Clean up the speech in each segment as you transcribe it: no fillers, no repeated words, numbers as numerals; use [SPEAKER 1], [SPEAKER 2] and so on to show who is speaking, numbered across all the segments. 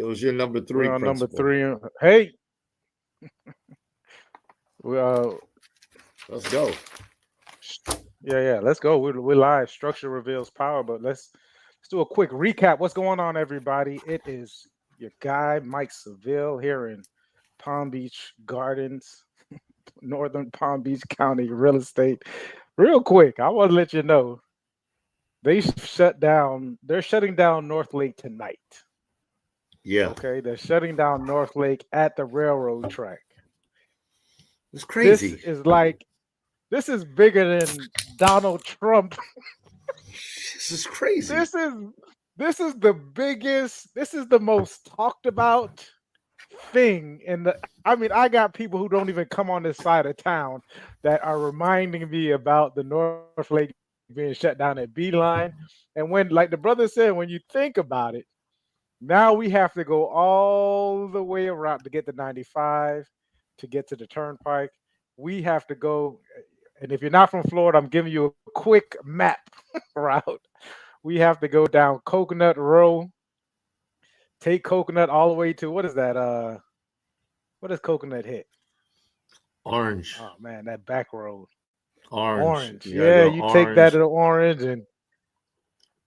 [SPEAKER 1] was your number
[SPEAKER 2] We're
[SPEAKER 1] three
[SPEAKER 2] on number
[SPEAKER 1] principle.
[SPEAKER 2] 3. Hey, we
[SPEAKER 1] Let's go.
[SPEAKER 2] yeah. Let's go. We're live. Structure reveals power, but let's do a quick recap. What's going on, everybody? It is your guy Mike Seville here in Palm Beach Gardens, Northern Palm Beach County real estate. Real quick, I want to let you know they shut down. They're shutting down North Lake tonight.
[SPEAKER 1] Yeah,
[SPEAKER 2] Okay, they're shutting down North Lake at the railroad track.
[SPEAKER 1] it's
[SPEAKER 2] This
[SPEAKER 1] crazy.
[SPEAKER 2] is like this is bigger than Donald Trump.
[SPEAKER 1] This is crazy.
[SPEAKER 2] This is this is the biggest. This is the most talked about thing in the. I mean, I got people who don't even come on this side of town that are reminding me about the North Lake being shut down at Beeline. And when, like the brother said, when you think about it, now we have to go all the way around to get to 95 to get to the turnpike. We have to go, and if you're not from Florida, I'm giving you a quick map route. We have to go down Coconut Row, take Coconut all the way to what is that? What does Coconut hit?
[SPEAKER 1] Orange,
[SPEAKER 2] Oh man, that back road.
[SPEAKER 1] orange.
[SPEAKER 2] Orange.
[SPEAKER 1] You gotta
[SPEAKER 2] Yeah,
[SPEAKER 1] go
[SPEAKER 2] you take that
[SPEAKER 1] orange.
[SPEAKER 2] to Orange and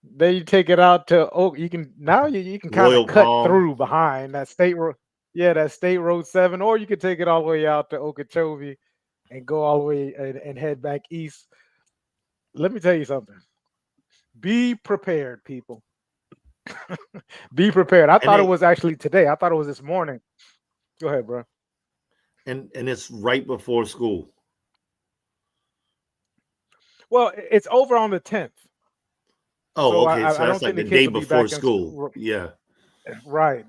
[SPEAKER 2] then you take it out to Oak. You can now you can kind of
[SPEAKER 1] Royal
[SPEAKER 2] cut
[SPEAKER 1] Palm.
[SPEAKER 2] through behind that state road. Yeah, that State Road 7, or you can take it all the way out to Okeechobee and go all the way and head back east. Let me tell you something. Be prepared, people. Be prepared. I
[SPEAKER 1] And
[SPEAKER 2] thought it
[SPEAKER 1] they
[SPEAKER 2] was actually today. I thought it was this morning. Go ahead, bro.
[SPEAKER 1] and it's right before school.
[SPEAKER 2] Well, it's over on the 10th,
[SPEAKER 1] Oh,
[SPEAKER 2] so
[SPEAKER 1] okay. So
[SPEAKER 2] I
[SPEAKER 1] that's
[SPEAKER 2] don't
[SPEAKER 1] like
[SPEAKER 2] think
[SPEAKER 1] the
[SPEAKER 2] the kids
[SPEAKER 1] day
[SPEAKER 2] will be
[SPEAKER 1] before
[SPEAKER 2] back in
[SPEAKER 1] school.
[SPEAKER 2] school.
[SPEAKER 1] Yeah.
[SPEAKER 2] Right.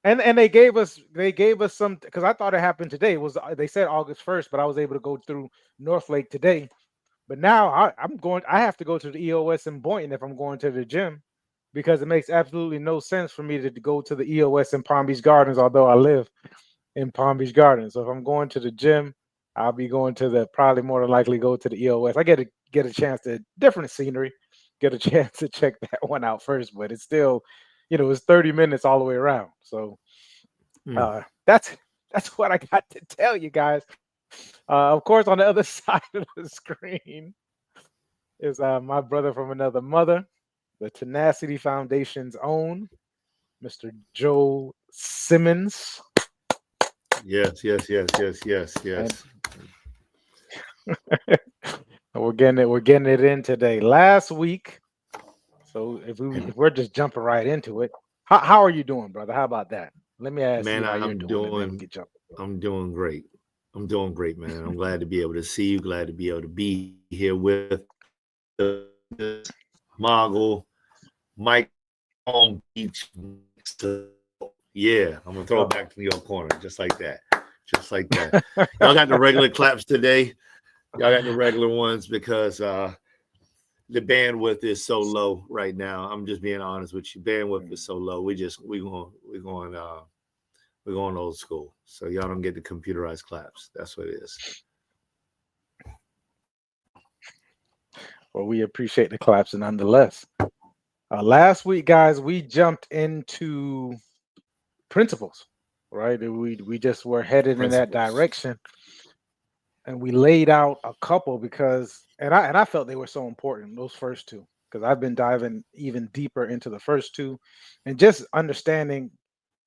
[SPEAKER 2] And they gave us some because I thought it happened today. It was they said August 1st, but I was able to go through North Lake today. But now I'm going. I have to go to the EOS in Boynton if I'm going to the gym because it makes absolutely no sense for me to go to the EOS in Palm Beach Gardens, although I live in Palm Beach Gardens. So if I'm going to the gym, I'll be going to the probably more than likely go to the EOS. I get a chance to different scenery, get a chance to check that one out first, but it's still, it's 30 minutes all the way around. So
[SPEAKER 1] Mm.
[SPEAKER 2] uh, that's that's what I got to tell you guys. Of course, on the other side of the screen is my brother from another mother, the Tenacity Foundation's own Mr. Joe Simmons,
[SPEAKER 1] Yes, yes, yes, yes, yes,
[SPEAKER 2] and
[SPEAKER 1] yes.
[SPEAKER 2] we're getting it in today. Last week, so
[SPEAKER 1] And
[SPEAKER 2] if we're just jumping right into it, how are you doing, brother? How about that? Let me ask you
[SPEAKER 1] man,
[SPEAKER 2] how you're
[SPEAKER 1] I'm
[SPEAKER 2] doing, and then we
[SPEAKER 1] doing
[SPEAKER 2] can jump into
[SPEAKER 1] I'm doing great. I'm doing great, man. I'm glad to be able to see you, glad to be able to be here with Moggle, Mike Palm Beach. Yeah, I'm gonna throw
[SPEAKER 2] it.
[SPEAKER 1] it back to your corner just like that. Just like that. Y'all got the regular claps today. Y'all got the regular ones because the bandwidth is so low right now. I'm just being honest with you. Bandwidth is so low. We're going old school. So y'all don't get the computerized claps. That's what it is.
[SPEAKER 2] Well, we appreciate the claps nonetheless. Last week, guys, we jumped into principles, right? And we just were headed in that
[SPEAKER 1] Principles.
[SPEAKER 2] direction, and we laid out a couple because, and I felt they were so important. Those first two, because I've been diving even deeper into the first two, and just understanding.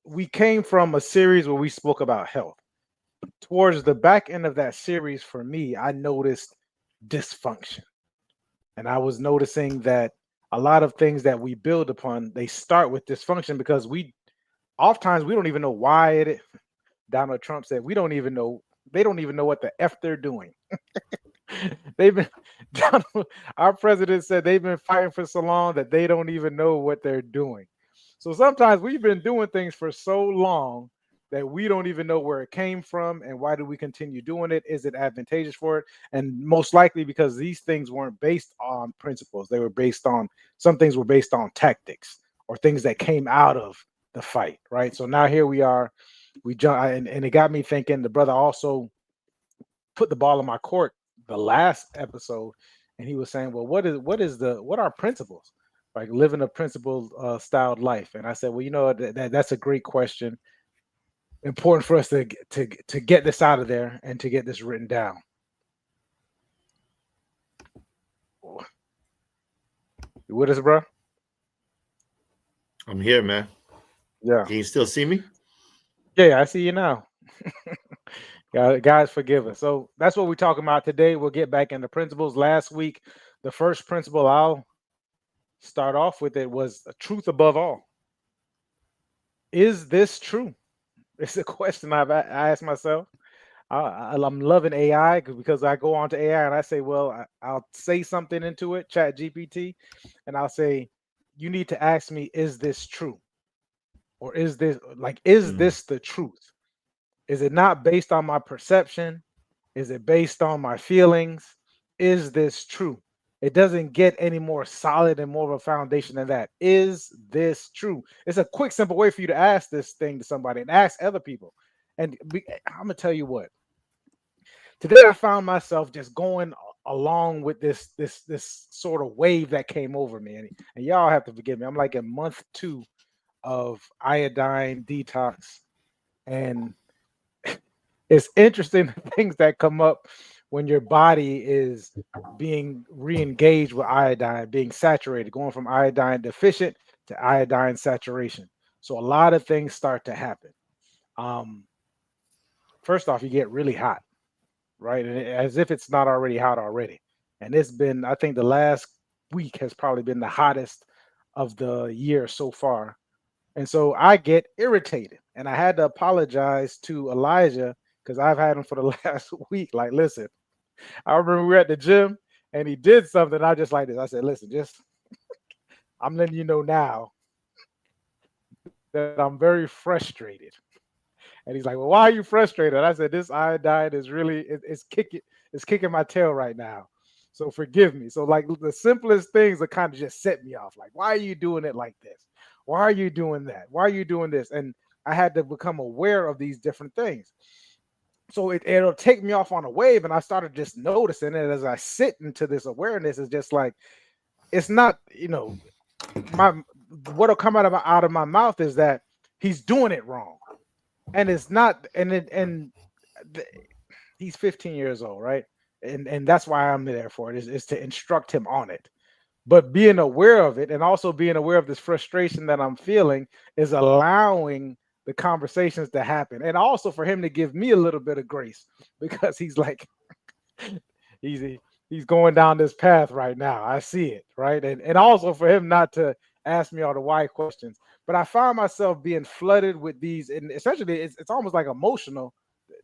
[SPEAKER 2] We came from a series where we spoke about health. Towards the back end of that series, for me, I noticed dysfunction. And I was noticing that a lot of things that we build upon, they start with dysfunction because oftentimes we don't even know why it. Donald Trump said we don't even know. They don't even know what the f they're doing. they've been our president said they've been fighting for so long that they don't even know what they're doing. So sometimes we've been doing things for so long that we don't even know where it came from and why do we continue doing it? Is it advantageous for it? And most likely because these things weren't based on principles. They were based on some things were based on tactics or things that came out of the fight, right? So now here we are. We jump and it got me thinking. The brother also put the ball in my court the last episode, and he was saying, "Well, what are principles, like living a principled styled life. And I said, well, that's a great question. Important for us to get this out of there and to get this written down. You with us, bro?
[SPEAKER 1] I'm here, man.
[SPEAKER 2] Yeah.
[SPEAKER 1] Can you still see me?
[SPEAKER 2] Yeah, I see you now. Guys, forgive us. So that's what we're talking about today. We'll get back into principles. Last week, the first principle I'll start off with it was truth above all. Is this true? It's a question I asked myself. I'm loving AI because I go on to AI and I say, well, I'll say something into it, Chat GPT, and I'll say, you need to ask me, is this true? Or is this this the truth? Is it not based on my perception? Is it based on my feelings? Is this true? It doesn't get any more solid and more of a foundation than that. Is this true? It's a quick, simple way for you to ask this thing to somebody and ask other people. And I'm gonna tell you what. Today I found myself just going along with this sort of wave that came over me, and y'all have to forgive me. I'm like in month 2 of iodine detox, and it's interesting the things that come up when your body is being re-engaged with iodine, being saturated, going from iodine deficient to iodine saturation. So a lot of things start to happen. First off, you get really hot, right? And as if it's not already hot already. And it's been, I think the last week has probably been the hottest of the year so far. And so I get irritated. And I had to apologize to Elijah because I've had him for the last week. Like, listen, I remember we were at the gym and he did something. I just like this. I said, listen, I'm letting you know now that I'm very frustrated. And he's like, well, why are you frustrated? I said, this iodine is really, it's kicking my tail right now. So forgive me. So like the simplest things that kind of just set me off. Like, why are you doing it like this? Why are you doing that? Why are you doing this? And I had to become aware of these different things. So it'll take me off on a wave. And I started just noticing it as I sit into this awareness. Is just like, it's not, what'll come out of my mouth is that he's doing it wrong. And it's not, he's 15 years old, right? And that's why I'm there for it, is to instruct him on it. But being aware of it and also being aware of this frustration that I'm feeling is allowing the conversations to happen. And also for him to give me a little bit of grace, because he's like, he's going down this path right now. I see it, right? And also for him not to ask me all the why questions. But I found myself being flooded with these, and essentially it's almost like emotional,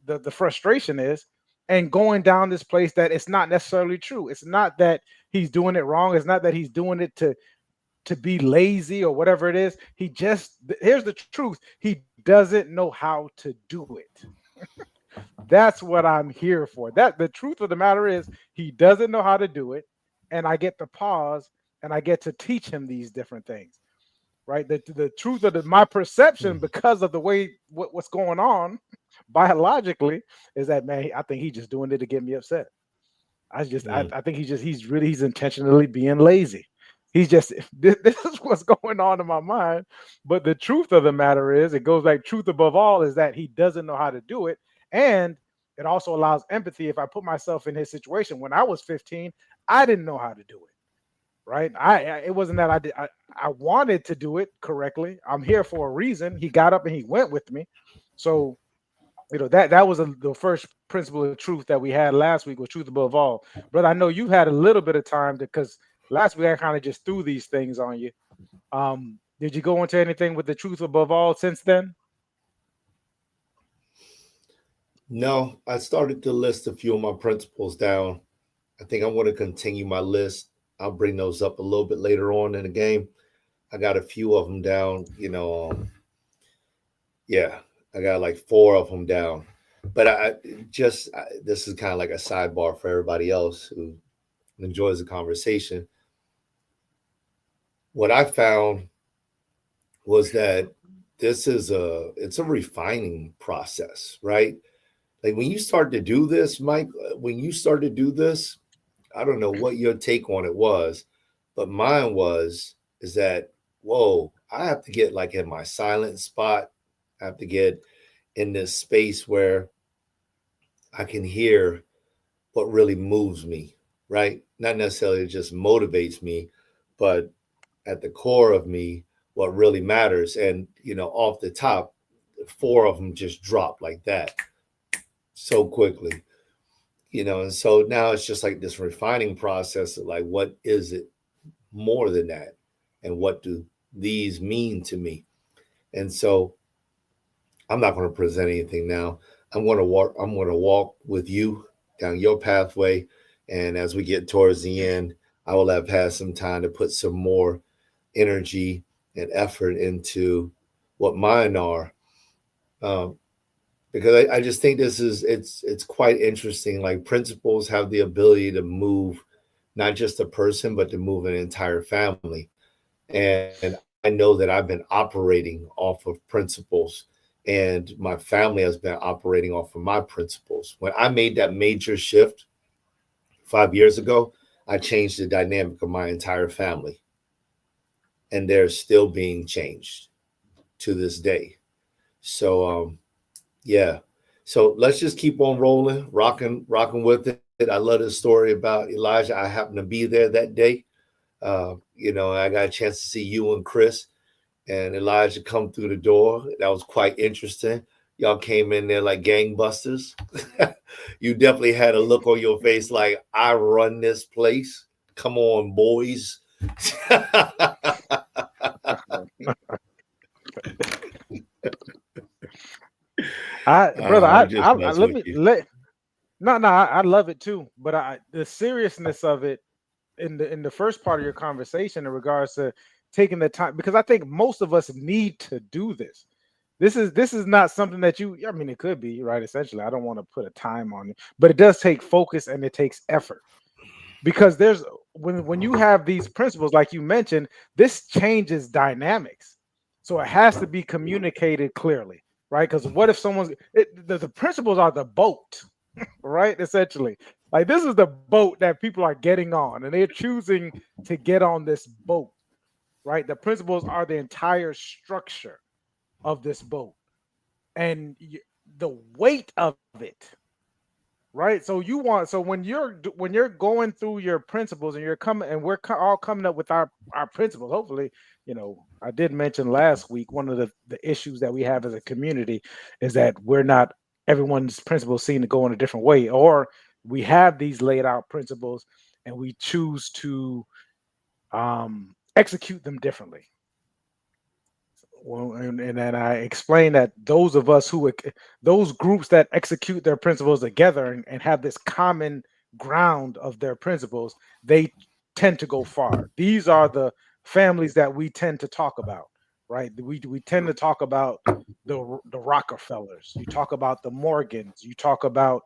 [SPEAKER 2] the frustration is, and going down this place that it's not necessarily true. It's not that he's doing it wrong. It's not that he's doing it to be lazy or whatever it is. Here's the truth. He doesn't know how to do it. That's what I'm here for. That the truth of the matter is he doesn't know how to do it. And I get to pause and I get to teach him these different things. Right. The truth of my perception, because of the way what's going on biologically, is that, man, I think he's just doing it to get me upset. I think he's intentionally being lazy. He's just, this is what's going on in my mind. But the truth of the matter is, it goes back, truth above all, is that he doesn't know how to do it. And it also allows empathy. If I put myself in his situation when I was 15, I didn't know how to do it. Right. It wasn't that I wanted to do it correctly. I'm here for a reason. He got up and he went with me. So, that was the first principle of truth that we had last week, was truth above all. But I know you had a little bit of time because last week I kind of just threw these things on you. Did you go into anything with the truth above all since then?
[SPEAKER 1] No, I started to list a few of my principles down. I think I want to continue my list. I'll bring those up a little bit later on in the game. I got a few of them down, yeah, I got like 4 of them down. But this is kind of like a sidebar for everybody else who enjoys the conversation. What I found was that it's a refining process, right? Like when you start to do this, Mike, I don't know what your take on it was, but mine was, is that, whoa, I have to get like in my silent spot. I have to get in this space where I can hear what really moves me, right? Not necessarily just motivates me, but at the core of me, what really matters. And, off the top, four of them just dropped like that so quickly, and so now it's just like this refining process of like, what is it more than that? And what do these mean to me? And so I'm not going to present anything now. I'm going to walk with you down your pathway. And as we get towards the end, I will have had some time to put some more energy and effort into what mine are. Um, because I just think it's quite interesting. Like principles have the ability to move not just a person, but to move an entire family. And I know that I've been operating off of principles, and my family has been operating off of my principles. When I made that major shift 5 years ago, I changed the dynamic of my entire family, and they're still being changed to this day. So, yeah. So let's just keep on rolling, rocking with it. I love this story about Elijah. I happened to be there that day. I got a chance to see you and Chris and Elijah come through the door. That was quite interesting. Y'all came in there like gangbusters. You definitely had a look on your face like, I run this place. Come on, boys.
[SPEAKER 2] Brother,
[SPEAKER 1] I'm just
[SPEAKER 2] I
[SPEAKER 1] messing
[SPEAKER 2] let
[SPEAKER 1] with
[SPEAKER 2] me
[SPEAKER 1] you.
[SPEAKER 2] let no, I love it too. But the seriousness of it in the first part of your conversation in regards to taking the time, because I think most of us need to do this. This is not something that I mean, it could be right. Essentially, I don't want to put a time on it, but it does take focus and it takes effort, because there's when you have these principles, like you mentioned, this changes dynamics. So it has to be communicated clearly, right? Because what if the principles are the boat, right? Essentially, like this is the boat that people are getting on, and they're choosing to get on this boat, right? The principles are the entire structure of this boat, and the weight of it, right? So when you're going through your principles, and you're coming, and all coming up with our principles. Hopefully, I did mention last week, one of the issues that we have as a community is that we're not everyone's principles seem to go in a different way, or we have these laid out principles and we choose to execute them differently. Well, and then I explained that those groups that execute their principles together, and have this common ground of their principles, they tend to go far. These are the families that we tend to talk about, right? We tend to talk about the Rockefellers. You talk about the Morgans. You talk about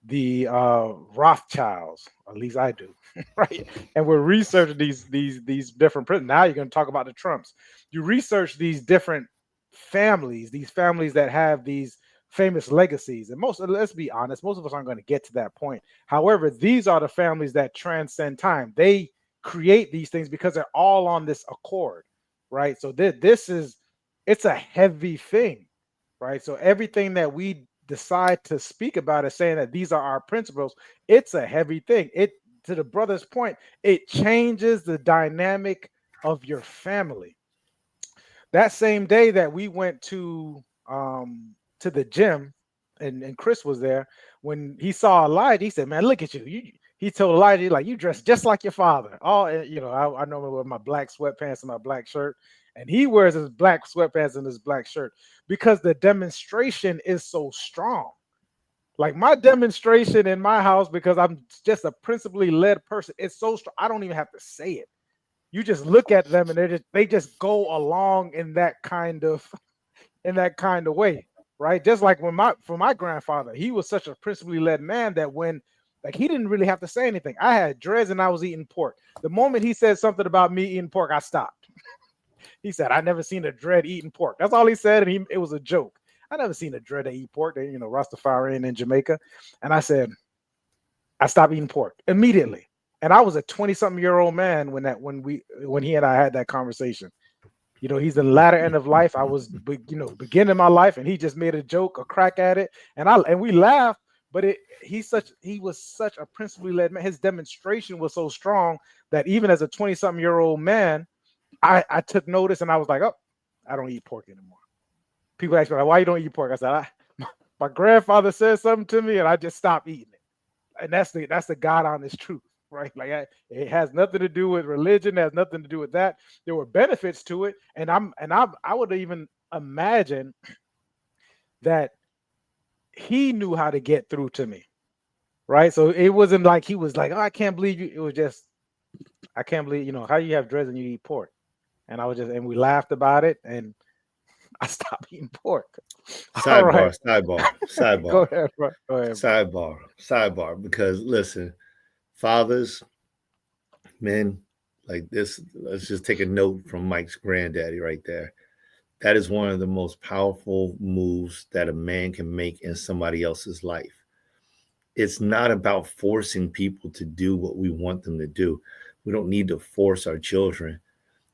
[SPEAKER 2] the Rothschilds. At least I do, right? And we're researching these different. Now you're going to talk about the Trumps. You research these different families, these families that have these famous legacies. And let's be honest, most of us aren't going to get to that point. However, these are the families that transcend time. They create these things because they're all on this accord, right? So it's a heavy thing, right? So everything that we decide to speak about is saying that these are our principles. It's a heavy thing. To the brother's point, it changes the dynamic of your family. That same day that we went to the gym, and Chris was there, when he saw Elijah, he said, "Man, look at you." He told Elijah, like, "You dress just like your father." I normally wear my black sweatpants and my black shirt, and he wears his black sweatpants and his black shirt because the demonstration is so strong. Like my demonstration in my house, because I'm just a principally led person, it's so strong. I don't even have to say it. You just look at them, and they just go along in that kind of way, right? Just like for my grandfather, he was such a principally led man that when, like, he didn't really have to say anything. I had dreads and I was eating pork. The moment he said something about me eating pork, I stopped. He said, "I never seen a dread eating pork." That's all he said, and it was a joke. I never seen a dread that eat pork. They, Rastafarian in Jamaica, and I said, I stopped eating pork immediately. And I was a 20-something-year-old man when he and I had that conversation. He's in the latter end of life. I was, beginning my life, and he just made a joke, a crack at it, and we laughed. But he was such a principally led man. His demonstration was so strong that even as a 20-something-year-old man, I took notice, and I was like, oh, I don't eat pork anymore. People ask me, like, why you don't eat pork? I said, my grandfather said something to me, and I just stopped eating it. And that's the God honest truth, right? Like it has nothing to do with religion. It has nothing to do with that. There were benefits to it, and I would even imagine that he knew how to get through to me, right? So it wasn't like he was like, oh, I can't believe you. It was just, I can't believe, how you have dreads and you eat pork. And and we laughed about it, and I stopped eating pork.
[SPEAKER 1] Sidebar,
[SPEAKER 2] right.
[SPEAKER 1] sidebar.
[SPEAKER 2] Go ahead, bro. Go ahead, bro.
[SPEAKER 1] Sidebar. Because listen, fathers, men, like this, let's just take a note from Mike's granddaddy right there. That is one of the most powerful moves that a man can make in somebody else's life. It's not about forcing people to do what we want them to do. We don't need to force our children.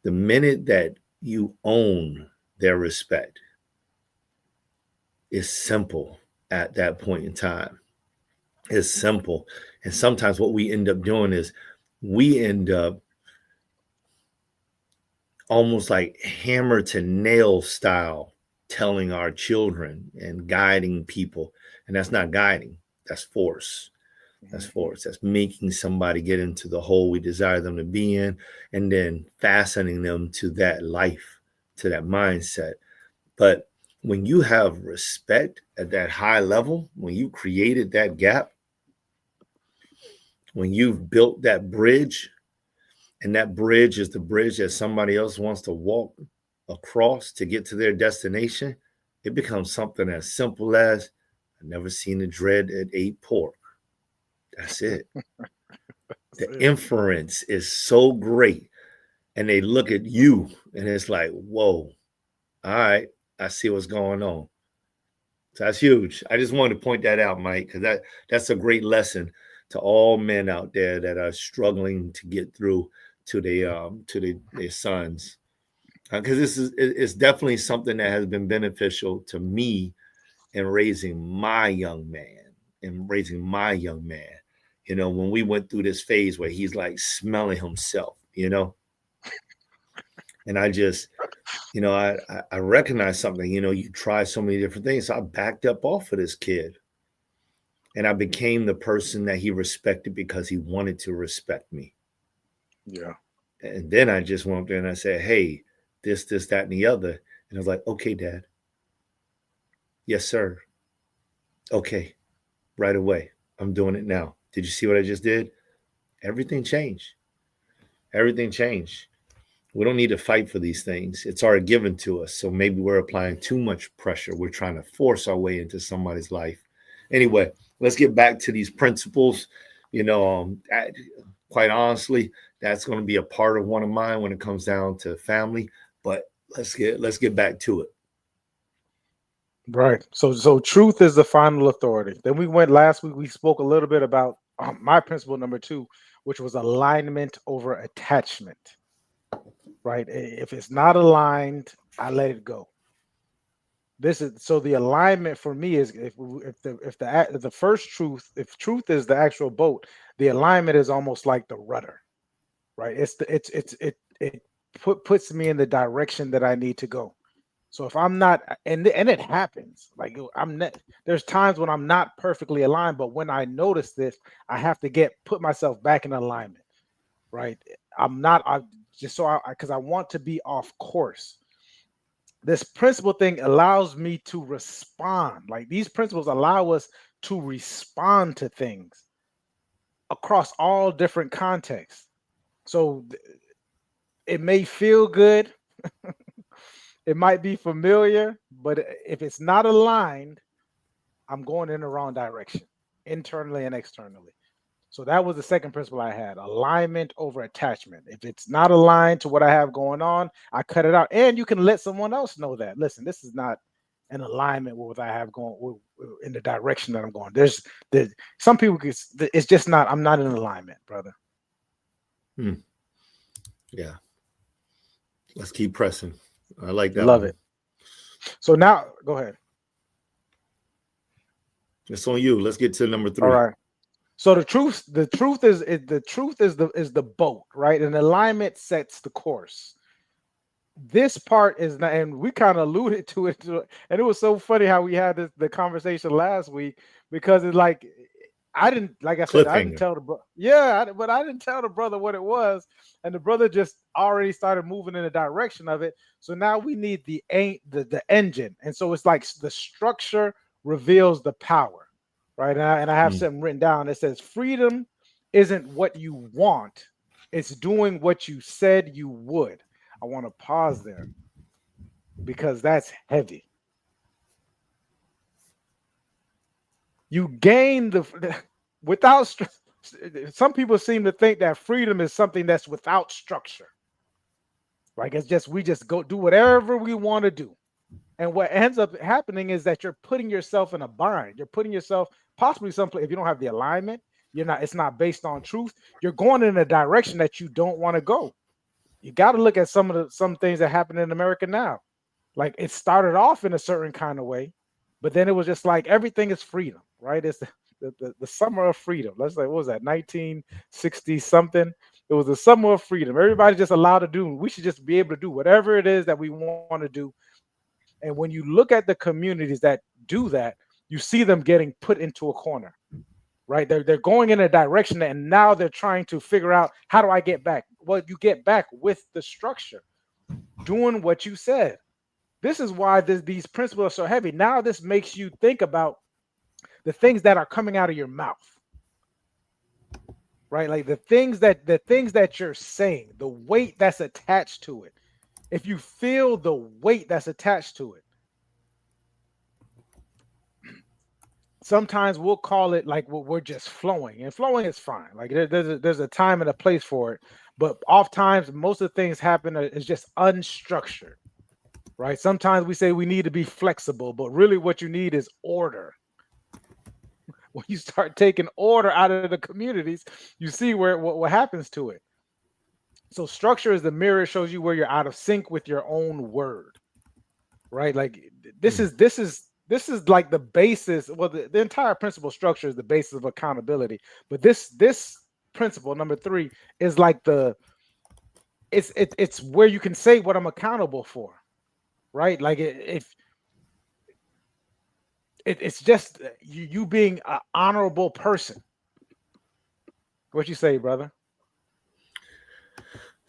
[SPEAKER 1] The minute that you own their respect, it's simple at that point in time. It's simple. And sometimes what we end up doing is we end up almost like hammer to nail style telling our children and guiding people. And that's not guiding, that's force. That's force. That's making somebody get into the hole we desire them to be in, and then fastening them to that life, to that mindset. But when you have respect at that high level, when you created that gap, when you've built that bridge, and that bridge is the bridge that somebody else wants to walk across to get to their destination, it becomes something as simple as, I've never seen a dread that ate pork. That's it. The inference is so great. And they look at you and it's like, whoa, all right, I see what's going on. So that's huge. I just wanted to point that out, Mike, because that's a great lesson to all men out there that are struggling to get through to their sons. Because it's definitely something that has been beneficial to me in raising my young man. When we went through this phase where he's like smelling himself, and I just, I recognize something, you try so many different things. So I backed up off of this kid, and I became the person that he respected because he wanted to respect me.
[SPEAKER 2] Yeah.
[SPEAKER 1] And then I just went up there and I said, hey, this, that, and the other. And I was like, okay, Dad. Yes, sir. Okay. Right away. I'm doing it now. Did you see what I just did? Everything changed. Everything changed. We don't need to fight for these things. It's already given to us. So maybe we're applying too much pressure. We're trying to force our way into somebody's life. Anyway, let's get back to these principles. Quite honestly, that's going to be a part of one of mine when it comes down to family. But let's get back to it.
[SPEAKER 2] Right. So truth is the final authority. Then last week, we spoke a little bit about my principle number 2, which was alignment over attachment. Right. If it's not aligned, I let it go. The alignment for me is if the first truth, if truth is the actual boat, the alignment is almost like the rudder, right? It puts me in the direction that I need to go. So if I'm not, and it happens, like there's times when I'm not perfectly aligned, but when I notice this, I have to put myself back in alignment, right? Because I want to be off course. This principle thing allows me to respond. Like these principles allow us to respond to things across all different contexts. So it may feel good. It might be familiar, but if it's not aligned, I'm going in the wrong direction, internally and externally. So that was the second principle I had: alignment over attachment. If it's not aligned to what I have going on, I cut it out. And you can let someone else know that, listen, this is not in alignment with what I have going in the direction that I'm going. There's some people, it's just not, I'm not in alignment, brother.
[SPEAKER 1] Yeah. Let's keep pressing. I like that.
[SPEAKER 2] Love
[SPEAKER 1] one.
[SPEAKER 2] it. So now, go ahead.
[SPEAKER 1] It's on you. Let's get to number 3.
[SPEAKER 2] All right. So the truth is the boat, right? And alignment sets the course. This part is not, and we kind of alluded to it, and it was so funny how we had the conversation last week, because it's like I didn't, like I said, I didn't
[SPEAKER 1] Cliffhanger.
[SPEAKER 2] tell the brother, but I didn't tell the brother what it was, and the brother just already started moving in the direction of it. So now we need the engine, and so it's like the structure reveals the power, right? And I have something written down that says freedom isn't what you want, it's doing what you said you would. I want to pause there because that's heavy. You gain without. Some people seem to think that freedom is something that's without structure. Like it's just, we just go do whatever we want to do. And what ends up happening is that you're putting yourself in a bind. You're putting yourself possibly someplace, if you don't have the alignment, it's not based on truth. You're going in a direction that you don't want to go. You got to look at some things that happen in America now. Like it started off in a certain kind of way, but then it was just like everything is freedom, right? It's the summer of freedom. Let's say, what was that, 1960 something? It was the summer of freedom. Everybody just allowed to do. We should just be able to do whatever it is that we want to do. And when you look at the communities that do that, you see them getting put into a corner, right? They're going in a direction, and now they're trying to figure out, how do I get back? Well, you get back with the structure, doing what you said. This is why these principles are so heavy. Now this makes you think about the things that are coming out of your mouth, right? Like the things that you're saying, the weight that's attached to it. If you feel the weight that's attached to it, sometimes we'll call it like we're just flowing, and flowing is fine. Like there's a time and a place for it, but oftentimes most of the things happen is just unstructured, right? Sometimes we say we need to be flexible, but really what you need is order. When you start taking order out of the communities, you see what happens to it. So structure is the mirror, shows you where you're out of sync with your own word, right? Like this is like the basis. Well, the entire principle structure is the basis of accountability. But this principle number 3 is like it's where you can say what I'm accountable for, right? Like it's just you being an honorable person. What you say, brother?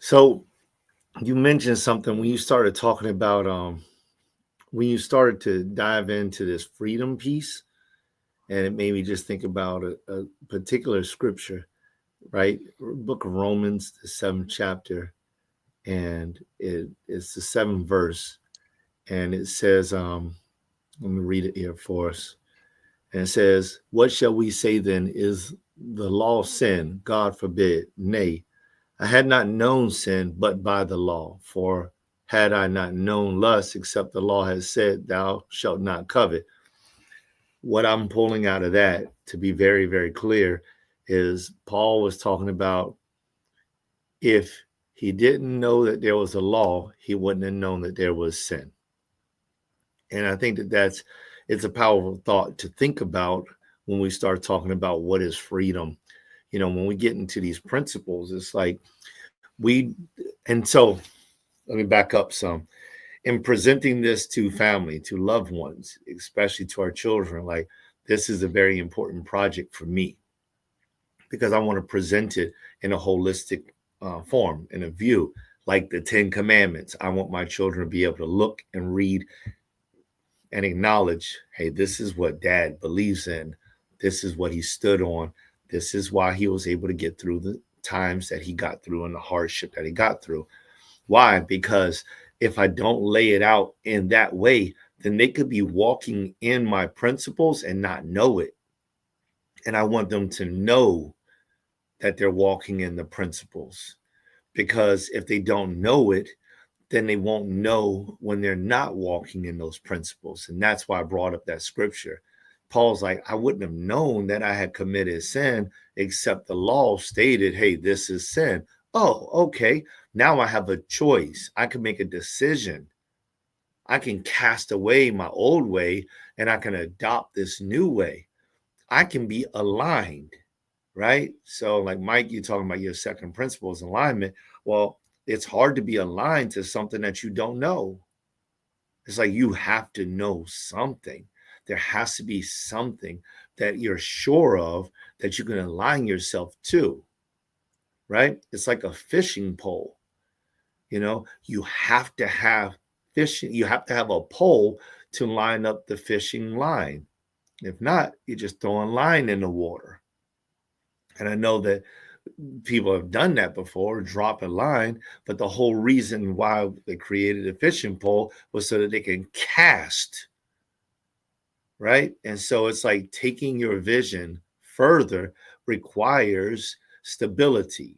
[SPEAKER 1] So you mentioned something when you started talking about when you started to dive into this freedom piece, and it made me just think about a particular scripture, right? Book of Romans, the 7th chapter, and it's the 7th verse, and it says, let me read it here for us. And it says, "What shall we say then? Is the law sin? God forbid. Nay, I had not known sin but by the law. For had I not known lust, except the law has said, thou shalt not covet." What I'm pulling out of that, to be very, very clear, is Paul was talking about if he didn't know that there was a law, he wouldn't have known that there was sin. And I think it's a powerful thought to think about when we start talking about what is freedom. When we get into these principles, it's like and so let me back up some. In presenting this to family, to loved ones, especially to our children, like this is a very important project for me because I want to present it in a holistic form, in a view, like the 10 Commandments. I want my children to be able to look and read and acknowledge, hey, this is what dad believes in. This is what he stood on. This is why he was able to get through the times that he got through and the hardship that he got through. Why? Because if I don't lay it out in that way, then they could be walking in my principles and not know it. And I want them to know that they're walking in the principles, because if they don't know it, then they won't know when they're not walking in those principles. And that's why I brought up that scripture. Paul's like, I wouldn't have known that I had committed sin except the law stated, hey, this is sin. Oh, okay. Now I have a choice. I can make a decision. I can cast away my old way and I can adopt this new way. I can be aligned, right? So, like Mike, you're talking about your second principle is alignment. Well, it's hard to be aligned to something that you don't know. It's like you have to know something. There has to be something that you're sure of that you can align yourself to, right? It's like a fishing pole. You have to have fishing, you have to have a pole to line up the fishing line. If not, you're just throwing line in the water. And I know that people have done that before, drop a line, but the whole reason why they created a fishing pole was so that they can cast, right? And so it's like taking your vision further requires stability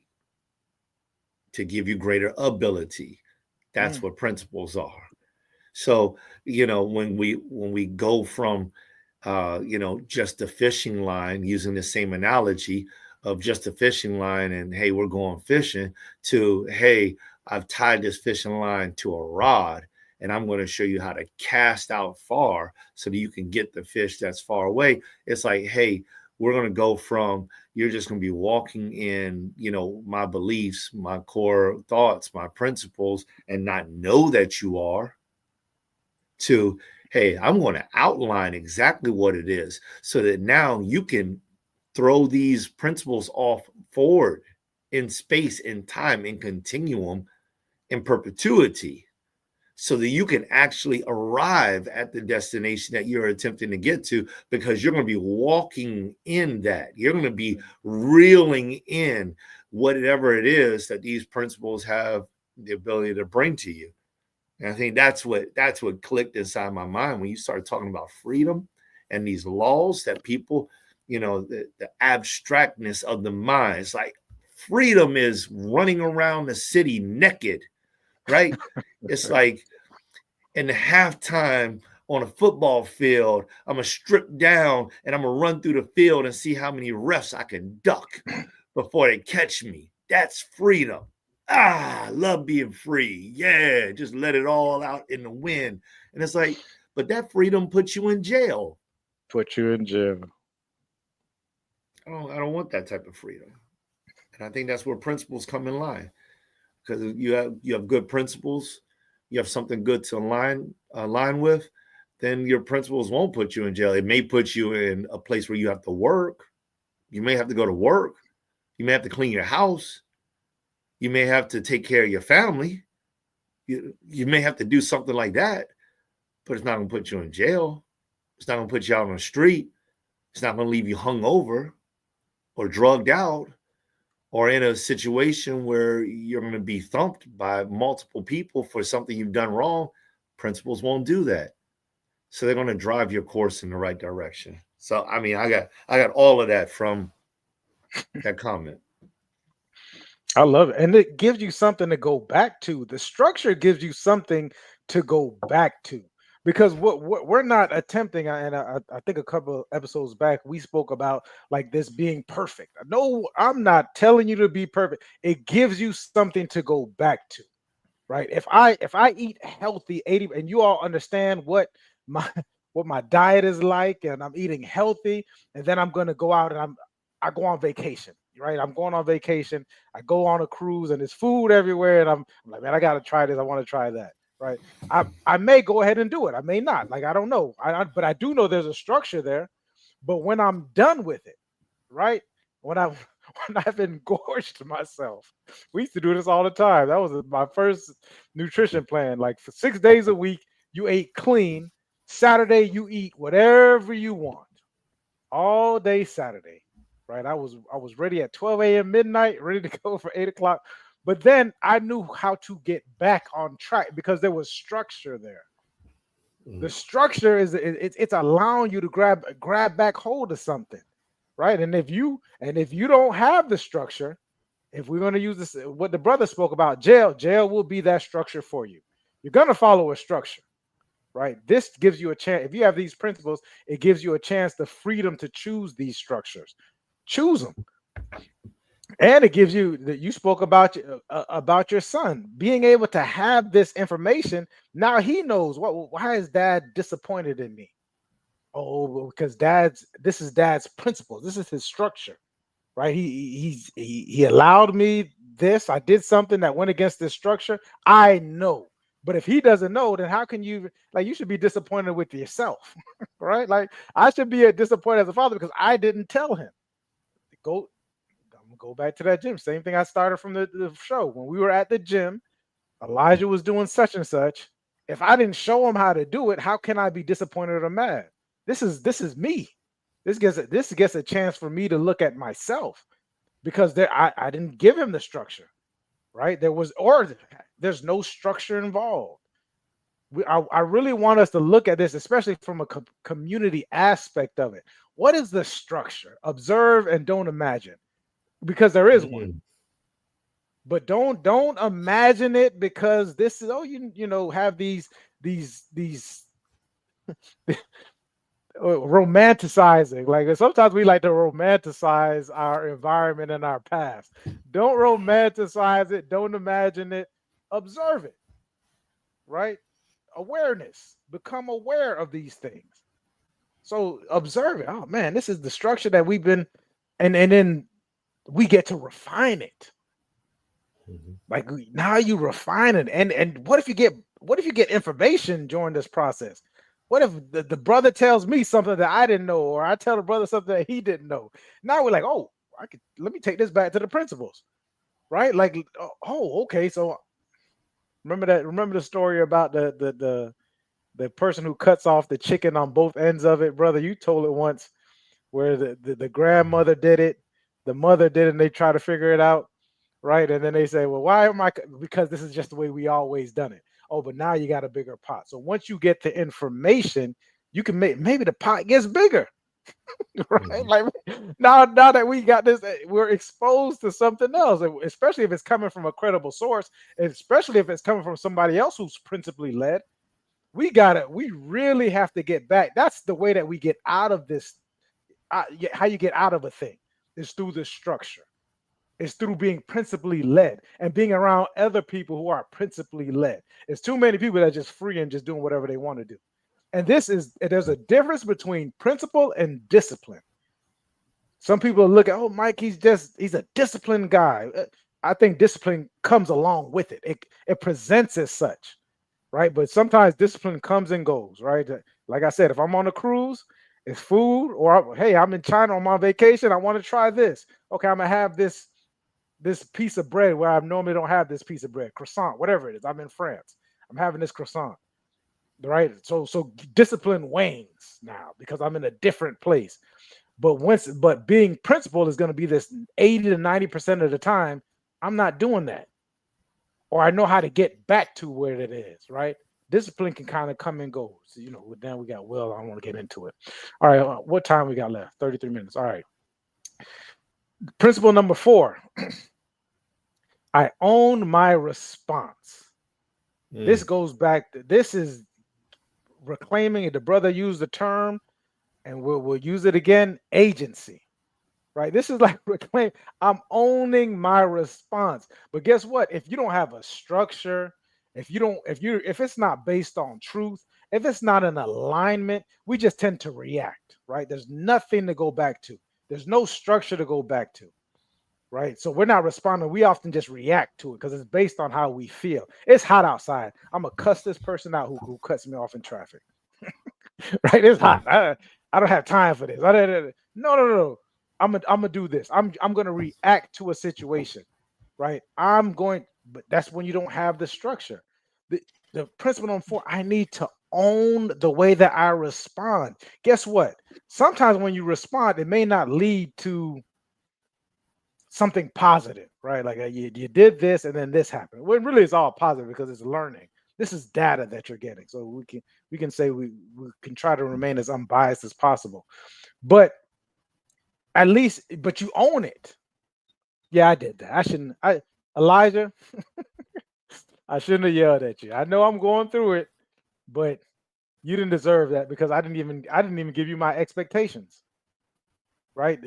[SPEAKER 1] to give you greater ability. That's what principles are. So, when we go from just a fishing line, using the same analogy of just a fishing line and hey, we're going fishing, to hey, I've tied this fishing line to a rod and I'm going to show you how to cast out far so that you can get the fish that's far away. It's like, hey, we're going to go from you're just going to be walking in, my beliefs, my core thoughts, my principles, and not know that you are, to hey, I'm going to outline exactly what it is so that now you can throw these principles off forward in space, in time, in continuum, in perpetuity, so that you can actually arrive at the destination that you're attempting to get to, because you're going to be walking in that. You're going to be reeling in whatever it is that these principles have the ability to bring to you. And I think that's what clicked inside my mind when you started talking about freedom and these laws that people, the abstractness of the mind. It's like freedom is running around the city naked, right? It's like in the halftime on a football field, I'm gonna strip down and I'm gonna run through the field and see how many refs I can duck before they catch me. That's freedom. I love being free. Yeah, just let it all out in the wind. And it's like, but that freedom puts you in jail.
[SPEAKER 2] Put you in jail.
[SPEAKER 1] I don't want that type of freedom. And I think that's where principles come in line. Because you have good principles, you have something good to align with, then your principles won't put you in jail. It may put you in a place where you have to work. You may have to go to work. You may have to clean your house. You may have to take care of your family. You may have to do something like that, but it's not going to put you in jail. It's not going to put you out on the street. It's not going to leave you hungover or drugged out or in a situation where you're going to be thumped by multiple people for something you've done wrong. Principles won't do that. So they're going to drive your course in the right direction. So, I mean, I got all of that from that comment.
[SPEAKER 2] I love it. And it gives you something to go back to. The structure gives you something to go back to. Because what we're not attempting, and I think a couple of episodes back, we spoke about like this being perfect. No, I'm not telling you to be perfect. It gives you something to go back to, right? If I eat healthy 80, and you all understand what my diet is like, and I'm eating healthy, and then I'm gonna go out and I go on vacation. Right, I'm going on vacation. I go on a cruise, and there's food everywhere, and I'm like, man, I gotta try this. I want to try that. Right, I may go ahead and do it. I may not. Like, I don't know. But I do know there's a structure there. But when I'm done with it, right, when I when I've engorged myself, we used to do this all the time. That was my first nutrition plan. Like for 6 days a week, you ate clean. Saturday, you eat whatever you want. All day Saturday. Right. I was ready at 12 a.m. midnight, ready to go for 8 o'clock. But then I knew how to get back on track because there was structure there. The structure is it's allowing you to grab back hold of something, right? And if you don't have the structure, if we're going to use this, what the brother spoke about, jail will be that structure for you. You're going to follow a structure, right? This gives you a chance. If you have these principles, it gives you a chance, the freedom to choose these structures. Choose them. And it gives you that you spoke about your son being able to have this information. Now he knows why is dad disappointed in me? Oh, well, because this is dad's principles. This is his structure, right? He allowed me this. I did something that went against this structure. I know. But if he doesn't know, then how can you like you should be disappointed with yourself, right? Like I should be disappointed as a father because I didn't tell him. Go I'm gonna go back to that gym. Same thing I started from the show. When we were at the gym, Elijah was doing such and such. If I didn't show him how to do it, how can I be disappointed or mad? This is me. This gets a chance for me to look at myself because I didn't give him the structure, right? There's no structure involved. I really want us to look at this, especially from a community aspect of it. What is the structure? Observe and don't imagine, because there is one.
[SPEAKER 1] Mm.
[SPEAKER 2] But don't imagine it because this is have these romanticizing. Like sometimes we like to romanticize our environment and our past. Don't romanticize it. Don't imagine it. Observe it. Right? Awareness. Become aware of these things. So observe it. Oh man, this is the structure that we've been, and then we get to refine it.
[SPEAKER 1] Mhm.
[SPEAKER 2] Like now you refine it. And what if you get information during this process? What if the brother tells me something that I didn't know, or I tell the brother something that he didn't know? Now we're like, oh, let me take this back to the principles, right? Like, oh, okay. So remember the story about the person who cuts off the chicken on both ends of it, brother. You told it once where the grandmother did it, the mother did it, and they try to figure it out, right? And then they say, well, why am I? Because this is just the way we always done it. Oh, but now you got a bigger pot. So once you get the information, you can maybe the pot gets bigger, right?
[SPEAKER 1] Mhm.
[SPEAKER 2] Like now that we got this, we're exposed to something else, especially if it's coming from a credible source, especially if it's coming from somebody else who's principally led. We really have to get back. That's the way that we get out of this. How you get out of a thing is through the structure. It's through being principally led and being around other people who are principally led. It's too many people that are just free and just doing whatever they want to do. And there's a difference between principle and discipline. Some people look at, oh, Mike, he's a disciplined guy. I think discipline comes along with it. It presents as such, right? But sometimes discipline comes and goes, right? Like I said, if I'm on a cruise, it's food, or hey, I'm in China on my vacation. I want to try this. Okay, I'm gonna have this piece of bread where I normally don't have this piece of bread, croissant, whatever it is. I'm in France. I'm having this croissant, right? So discipline wanes now because I'm in a different place. But being principled is going to be this 80 to 90% of the time. I'm not doing that, or I know how to get back to where it is, right? Discipline can kind of come and go. So, then we got Will. I don't want to get into it. All right, what time we got left? 33 minutes. All right. Principle number 4. I own my response. This goes back. This is reclaiming it. The brother used the term, and we'll use it again. Agency, right? This is like reclaim. I'm owning my response. But guess what? If you don't have a structure, if it's not based on truth, if it's not in alignment, we just tend to react, right? There's nothing to go back to. There's no structure to go back to. Right. So we're not responding. We often just react to it because it's based on how we feel. It's hot outside. I'm going to cuss this person out who cuts me off in traffic. Right. It's hot. I don't have time for this. No. I'm going to do this. I'm going to react to a situation. Right. But that's when you don't have the structure. The principle number 4, I need to own the way that I respond. Guess what? Sometimes when you respond, it may not lead to something positive, right? Like you did this and then this happened. Well, really it's all positive because it's learning. This is data that you're getting. So we can say we can try to remain as unbiased as possible. But you own it. Yeah, I did that. Elijah, I shouldn't have yelled at you. I know I'm going through it, but you didn't deserve that because I didn't even give you my expectations. right?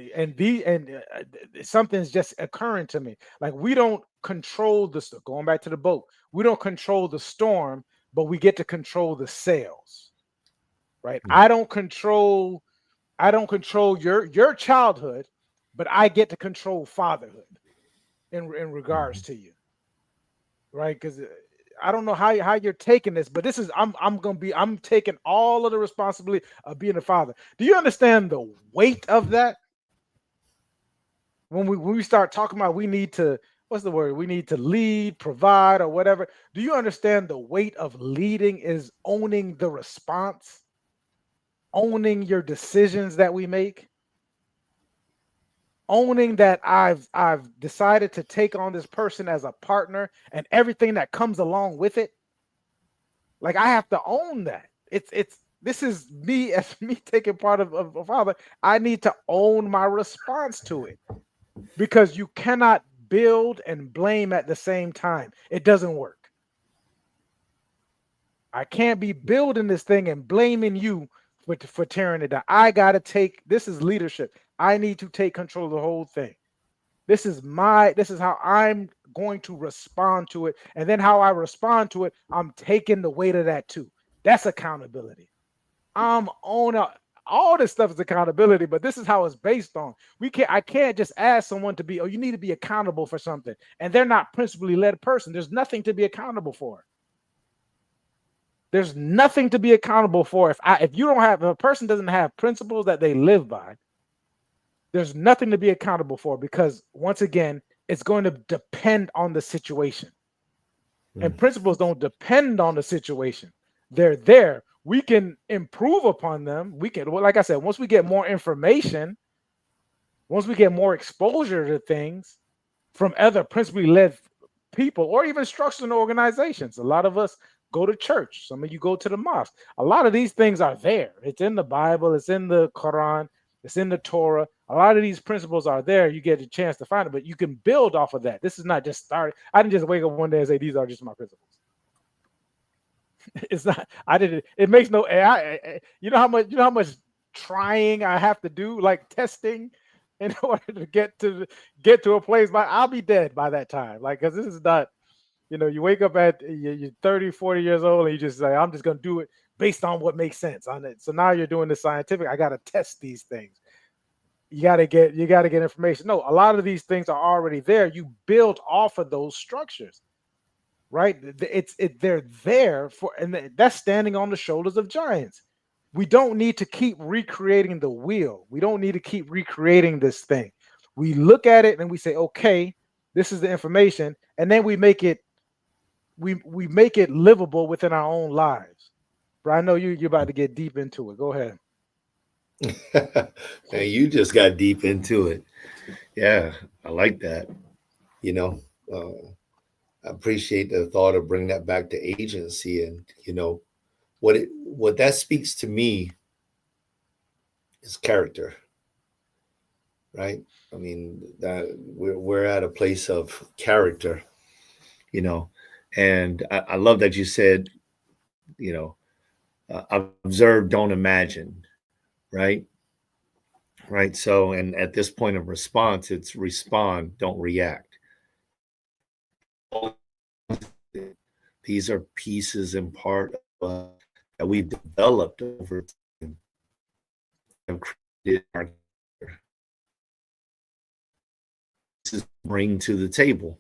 [SPEAKER 2] Something's just occurring to me. Like we don't control going back to the boat. We don't control the storm, but we get to control the sails, right?
[SPEAKER 1] Mm.
[SPEAKER 2] I don't control your childhood, but I get to control fatherhood in regards to you, right? Because I don't know how you're taking this, but this is I'm taking all of the responsibility of being a father. Do you understand the weight of that? When we start talking about we need to, what's the word? We need to lead, provide, or whatever. Do you understand the weight of leading is owning the response, owning your decisions that we make, owning that I've decided to take on this person as a partner and everything that comes along with it. Like I have to own that. It's this is me as me taking part of a father. I need to own my response to it because you cannot build and blame at the same time. It doesn't work. I can't be building this thing and blaming you for tearing it down. I gotta take this is leadership. I need to take control of the whole thing. This is how I'm going to respond to it. And then how I respond to it, I'm taking the weight of that too. That's accountability. I'm on all this stuff is accountability, but this is how it's based on. I can't just ask someone to be, oh, you need to be accountable for something. And they're not principally led person. There's nothing to be accountable for. There's nothing to be accountable for. If a person doesn't have principles that they live by, there's nothing to be accountable for because once again, it's going to depend on the situation. And principles don't depend on the situation. They're there. We can improve upon them. Like I said, once we get more information, once we get more exposure to things from other principally led people or even structures and organizations. A lot of us go to church. Some of you go to the mosque. A lot of these things are there. It's in the Bible. It's in the Quran. It's in the Torah. A lot of these principles are there. You get a chance to find it, but you can build off of that. This is not just start. I didn't just wake up one day and say, these are just my principles. It's not, I didn't, it makes no, you know how much trying I have to do, like testing in order to get to a place, but I'll be dead by that time. Like, cause this is not, you wake up at you're 30, 40 years old and you just say, I'm just going to do it based on what makes sense on it. So now you're doing the scientific. I got to test these things. You got to get information. No, a lot of these things are already there. You build off of those structures, right? They're there for, and that's standing on the shoulders of giants. We don't need to keep recreating the wheel. We don't need to keep recreating this thing. We look at it and we say, okay, this is the information. And then we make it livable within our own lives. But I know you're about to get deep into it. Go ahead.
[SPEAKER 1] Man, you just got deep into it. Yeah, I like that. I appreciate the thought of bringing that back to agency, and what that speaks to me is character, right? I mean, that we're at a place of character, and I love that you said, observe, don't imagine, right? Right. So, and at this point of response, it's respond, don't react. These are pieces and part of that we've developed over time and created our bring to the table.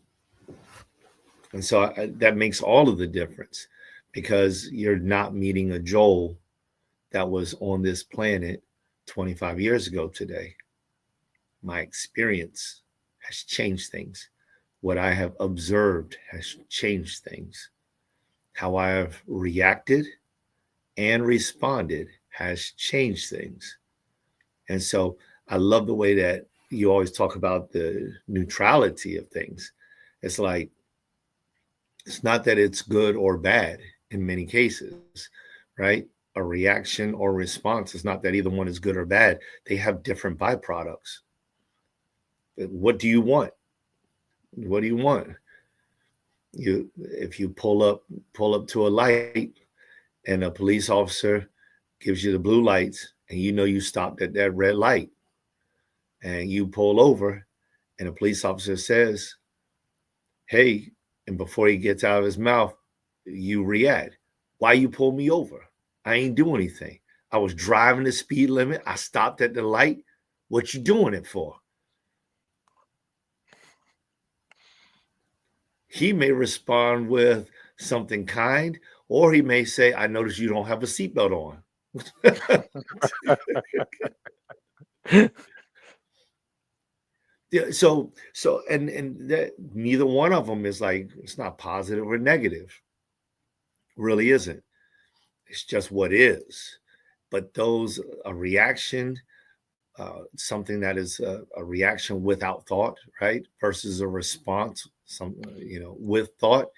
[SPEAKER 1] And so that makes all of the difference because you're not meeting a Joel that was on this planet 25 years ago today. My experience has changed things. What I have observed has changed things. How I have reacted and responded has changed things. And so I love the way that you always talk about the neutrality of things. It's like, it's not that it's good or bad in many cases, right? A reaction or response is not that either one is good or bad. They have different byproducts. What do you want? What do you want? If you pull up to a light and a police officer gives you the blue lights and you stopped at that red light, and you pull over, and a police officer says, "Hey," and before he gets out of his mouth, you react, "Why you pull me over? I ain't do anything. I was driving the speed limit. I stopped at the light. What you doing it for?" He may respond with something kind, or he may say, "I noticed you don't have a seatbelt on." Yeah, so and that neither one of them is like, it's not positive or negative. Really isn't. It's just what is. But those, a reaction, something that is a reaction without thought, right, versus a response, with thought.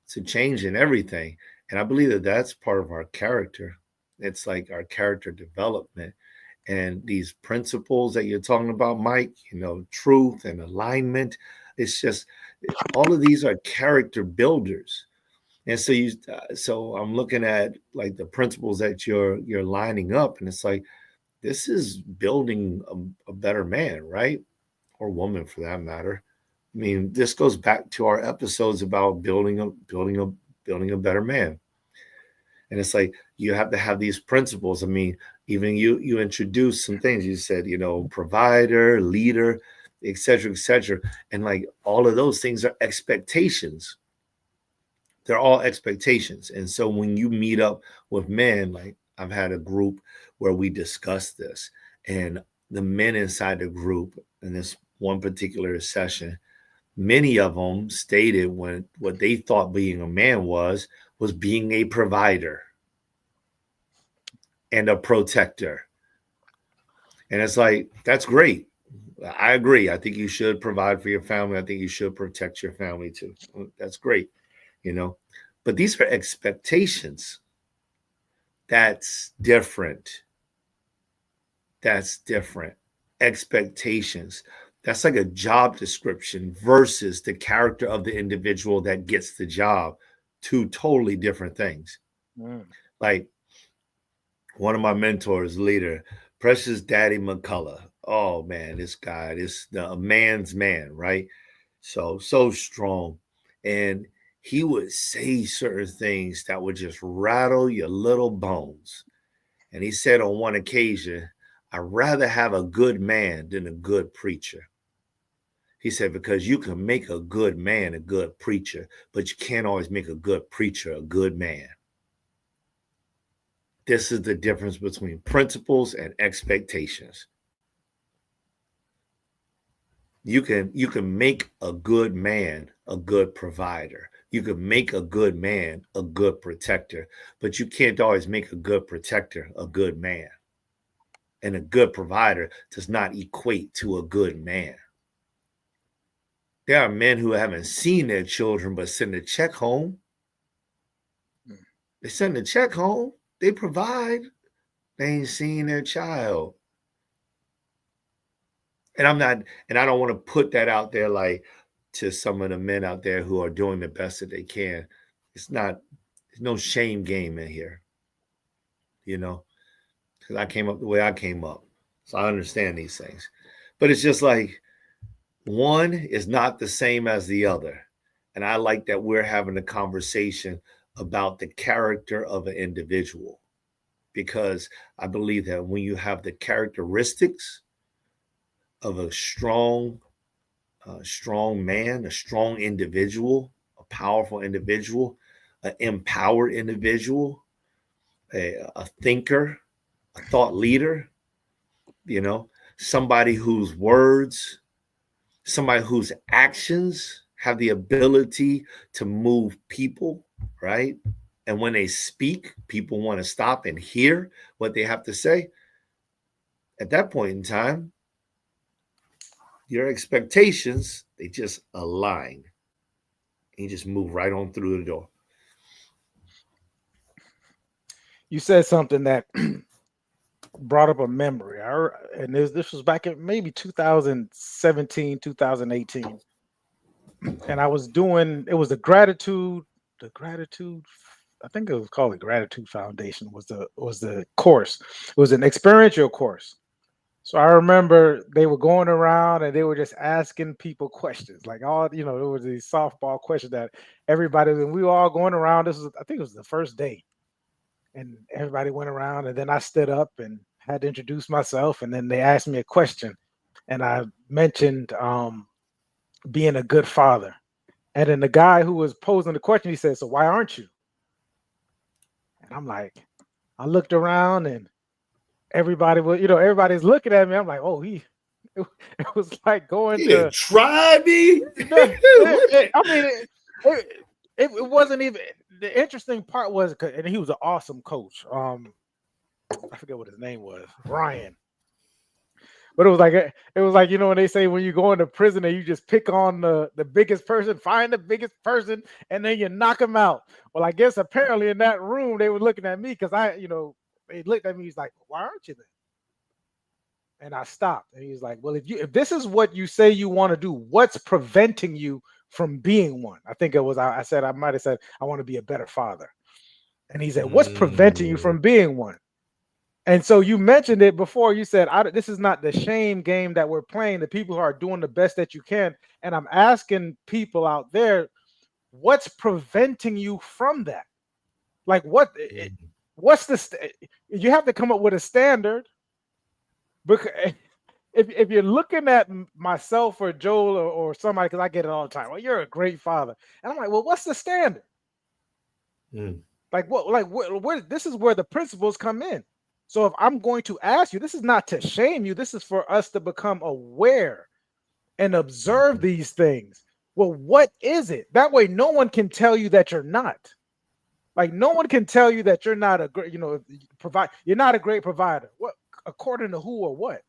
[SPEAKER 1] It's a change in everything, and I believe that that's part of our character. It's like our character development, and these principles that you're talking about, Mike. Truth and alignment. It's just all of these are character builders. And so I'm looking at like the principles that you're lining up, and it's like this is building a better man, right? Or woman for that matter. I mean, this goes back to our episodes about building a better man. And it's like you have to have these principles. I mean, even you introduced some things. You said, provider, leader, et cetera, et cetera. And like all of those things are expectations. They're all expectations. And so when you meet up with men, like I've had a group where we discuss this, and the men inside the group in this one particular session, many of them stated when what they thought being a man was being a provider and a protector. And it's like, that's great. I agree. I think you should provide for your family. I think you should protect your family too. That's great, But these are expectations. That's different. That's different. Expectations. That's like a job description versus the character of the individual that gets the job. Two totally different things. Like one of my mentors, leader, Precious Daddy McCullough. Oh man, this guy, a man's man, right? So strong. And he would say certain things that would just rattle your little bones. And he said on one occasion, "I'd rather have a good man than a good preacher." He said, because you can make a good man a good preacher, but you can't always make a good preacher a good man. This is the difference between principles and expectations. You can make a good man a good provider. You can make a good man a good protector, but you can't always make a good protector a good man. And a good provider does not equate to a good man. There are men who haven't seen their children but send a check home. They send a check home. They provide. They ain't seen their child. And I don't want to put that out there like to some of the men out there who are doing the best that they can. There's no shame game in here, because I came up the way I came up. So I understand these things. But it's just like one is not the same as the other. And I like that we're having a conversation about the character of an individual, because I believe that when you have the characteristics of a strong man, a strong individual, a powerful individual, an empowered individual, a thinker, a thought leader, somebody whose words, somebody whose actions have the ability to move people, right? And when they speak, people want to stop and hear what they have to say. At that point in time, your expectations, they just align. And you just move right on through the door.
[SPEAKER 2] You said something that brought up a memory. And this was back in maybe 2017, 2018. And I was doing, it was the gratitude, I think it was called the Gratitude Foundation was the course. It was an experiential course. So I remember they were going around and they were just asking people questions, like all there was these softball questions that everybody, and we were all going around. This was, I think, it was the first day, and everybody went around, and then I stood up and had to introduce myself, and then they asked me a question, and I mentioned being a good father, and then the guy who was posing the question, he said, "So why aren't you?" And I'm like, I looked around and everybody was, everybody's looking at me. I'm like, oh, it was like going
[SPEAKER 1] He
[SPEAKER 2] to,
[SPEAKER 1] didn't try me.
[SPEAKER 2] I mean, it wasn't even, the interesting part was, and he was an awesome coach. I forget what his name was, Ryan. But it was like when they say when you go into prison and you just pick on the biggest person, find the biggest person, and then you knock them out. Well, I guess apparently in that room they were looking at me because they looked at me. He's like, "Why aren't you there?" And I stopped. And he's like, "Well, if this is what you say you want to do, what's preventing you from being one?" I think it was I said I might have said I want to be a better father. And he said, "What's preventing you
[SPEAKER 1] Mm,
[SPEAKER 2] from being one?" And so you mentioned it before. You said, "This is not the shame game that we're playing. The people who are doing the best that you can." And I'm asking people out there, what's preventing you from that? Like,
[SPEAKER 1] mm,
[SPEAKER 2] what's you have to come up with a standard because if you're looking at myself or Joel or somebody, because I get it all the time. Well, you're a great father, and I'm like, well, what's the standard?
[SPEAKER 1] mm,
[SPEAKER 2] Like what? Like where? This is where the principles come in. So if I'm going to ask you, this is not to shame you. This is for us to become aware and observe
[SPEAKER 1] mhm,
[SPEAKER 2] these things. Well, what is it? That way, no one can tell you that you're not. Like no one can tell you that you're not a great, provide. You're not a great provider. What? According to who or what?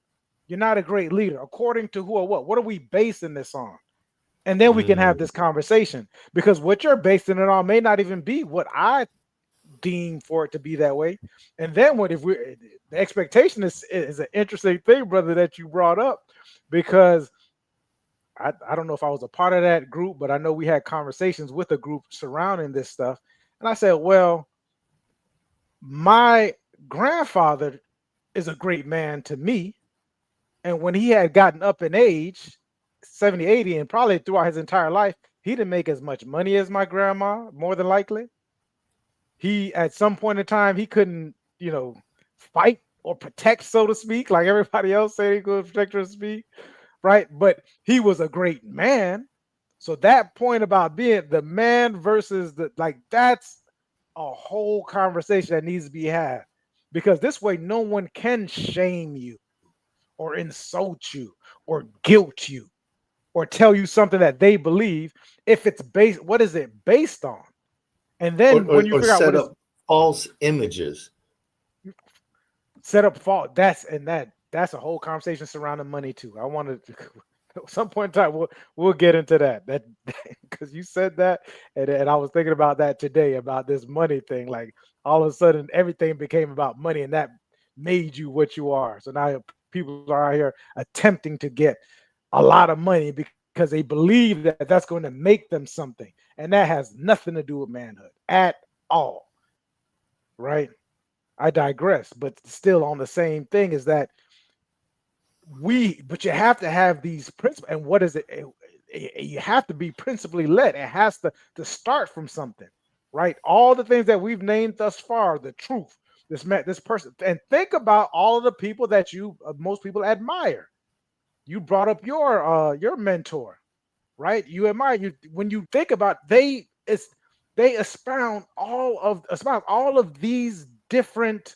[SPEAKER 2] You're not a great leader. According to who or what? What are we basing this on? And then we can have
[SPEAKER 1] mm.
[SPEAKER 2] this conversation because what you're basing it on may not even be what I deem for it to be that way. And then what if the expectation is an interesting thing, brother, that you brought up because I don't know if I was a part of that group, but I know we had conversations with a group surrounding this stuff. And I said, well, my grandfather is a great man to me. And when he had gotten up in age, 70, 80, and probably throughout his entire life, he didn't make as much money as my grandma, more than likely. He, at some point in time, he couldn't, fight or protect, so to speak, like everybody else said he could protect or speak, right? But he was a great man. So that point about being the man versus that's a whole conversation that needs to be had because this way no one can shame you or insult you or guilt you or tell you something that they believe if it's based, what is it based on? And
[SPEAKER 1] Or,
[SPEAKER 2] then
[SPEAKER 1] or
[SPEAKER 2] when you
[SPEAKER 1] or
[SPEAKER 2] figure out what
[SPEAKER 1] set
[SPEAKER 2] is
[SPEAKER 1] up false images.
[SPEAKER 2] set up fault, that's a whole conversation surrounding money too. I wanted to at some point in time we'll get into that because you said that and I was thinking about that today about this money thing. Like all of a sudden everything became about money and that made you what you are. So now people are out here attempting to get a lot of money because they believe that that's going to make them something. And that has nothing to do with manhood at all. Right. I digress, but still on the same thing is that but you have to have these principles. And what is it? You have to be principally led. It has to start from something, right? All the things that we've named thus far, the truth, this person, and think about all of the people that you most people admire. You brought up your mentor, right? You admire you when you think about they espound all of these different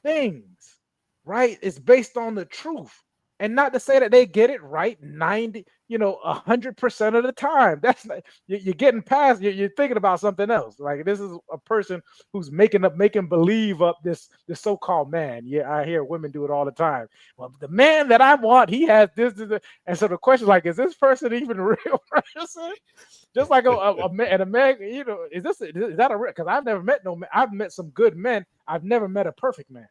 [SPEAKER 2] things, right? It's based on the truth. And not to say that they get it right 90, 100% of the time. That's not, you're getting past, you're thinking about something else. Like this is a person who's making believe up this so-called man. Yeah, I hear women do it all the time. Well, the man that I want, he has this. And so the question is like, is this person even a real person? Just like a man and a man, is that a real? Because I've never met no man. I've met some good men. I've never met a perfect man.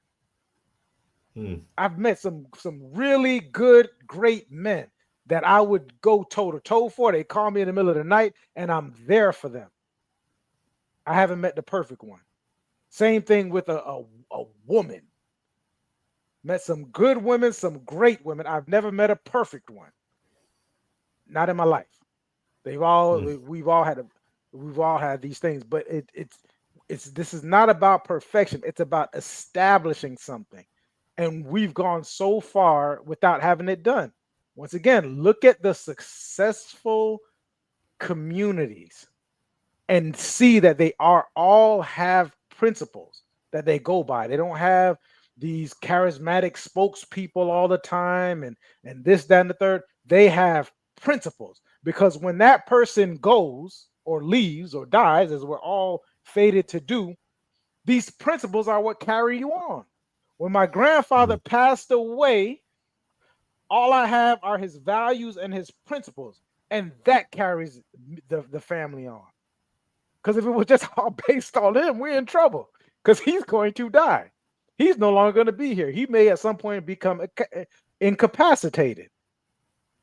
[SPEAKER 1] Hmm.
[SPEAKER 2] I've met some really good, great men that I would go toe to toe for. They call me in the middle of the night, and I'm there for them. I haven't met the perfect one. Same thing with a woman. Met some good women, some great women. I've never met a perfect one. Not in my life.
[SPEAKER 1] Mm.
[SPEAKER 2] We've all had these things, but it's this is not about perfection. It's about establishing something. And we've gone so far without having it done. Once again, look at the successful communities and see that they are all have principles that they go by. They don't have these charismatic spokespeople all the time and this, that, and the third. They have principles because when that person goes or leaves or dies, as we're all fated to do, these principles are what carry you on. When my grandfather
[SPEAKER 1] Mm.
[SPEAKER 2] passed away, all I have are his values and his principles, and that carries the family on. Because if it was just all based on him, we're in trouble. Because he's going to die. He's no longer going to be here. He may at some point become incapacitated.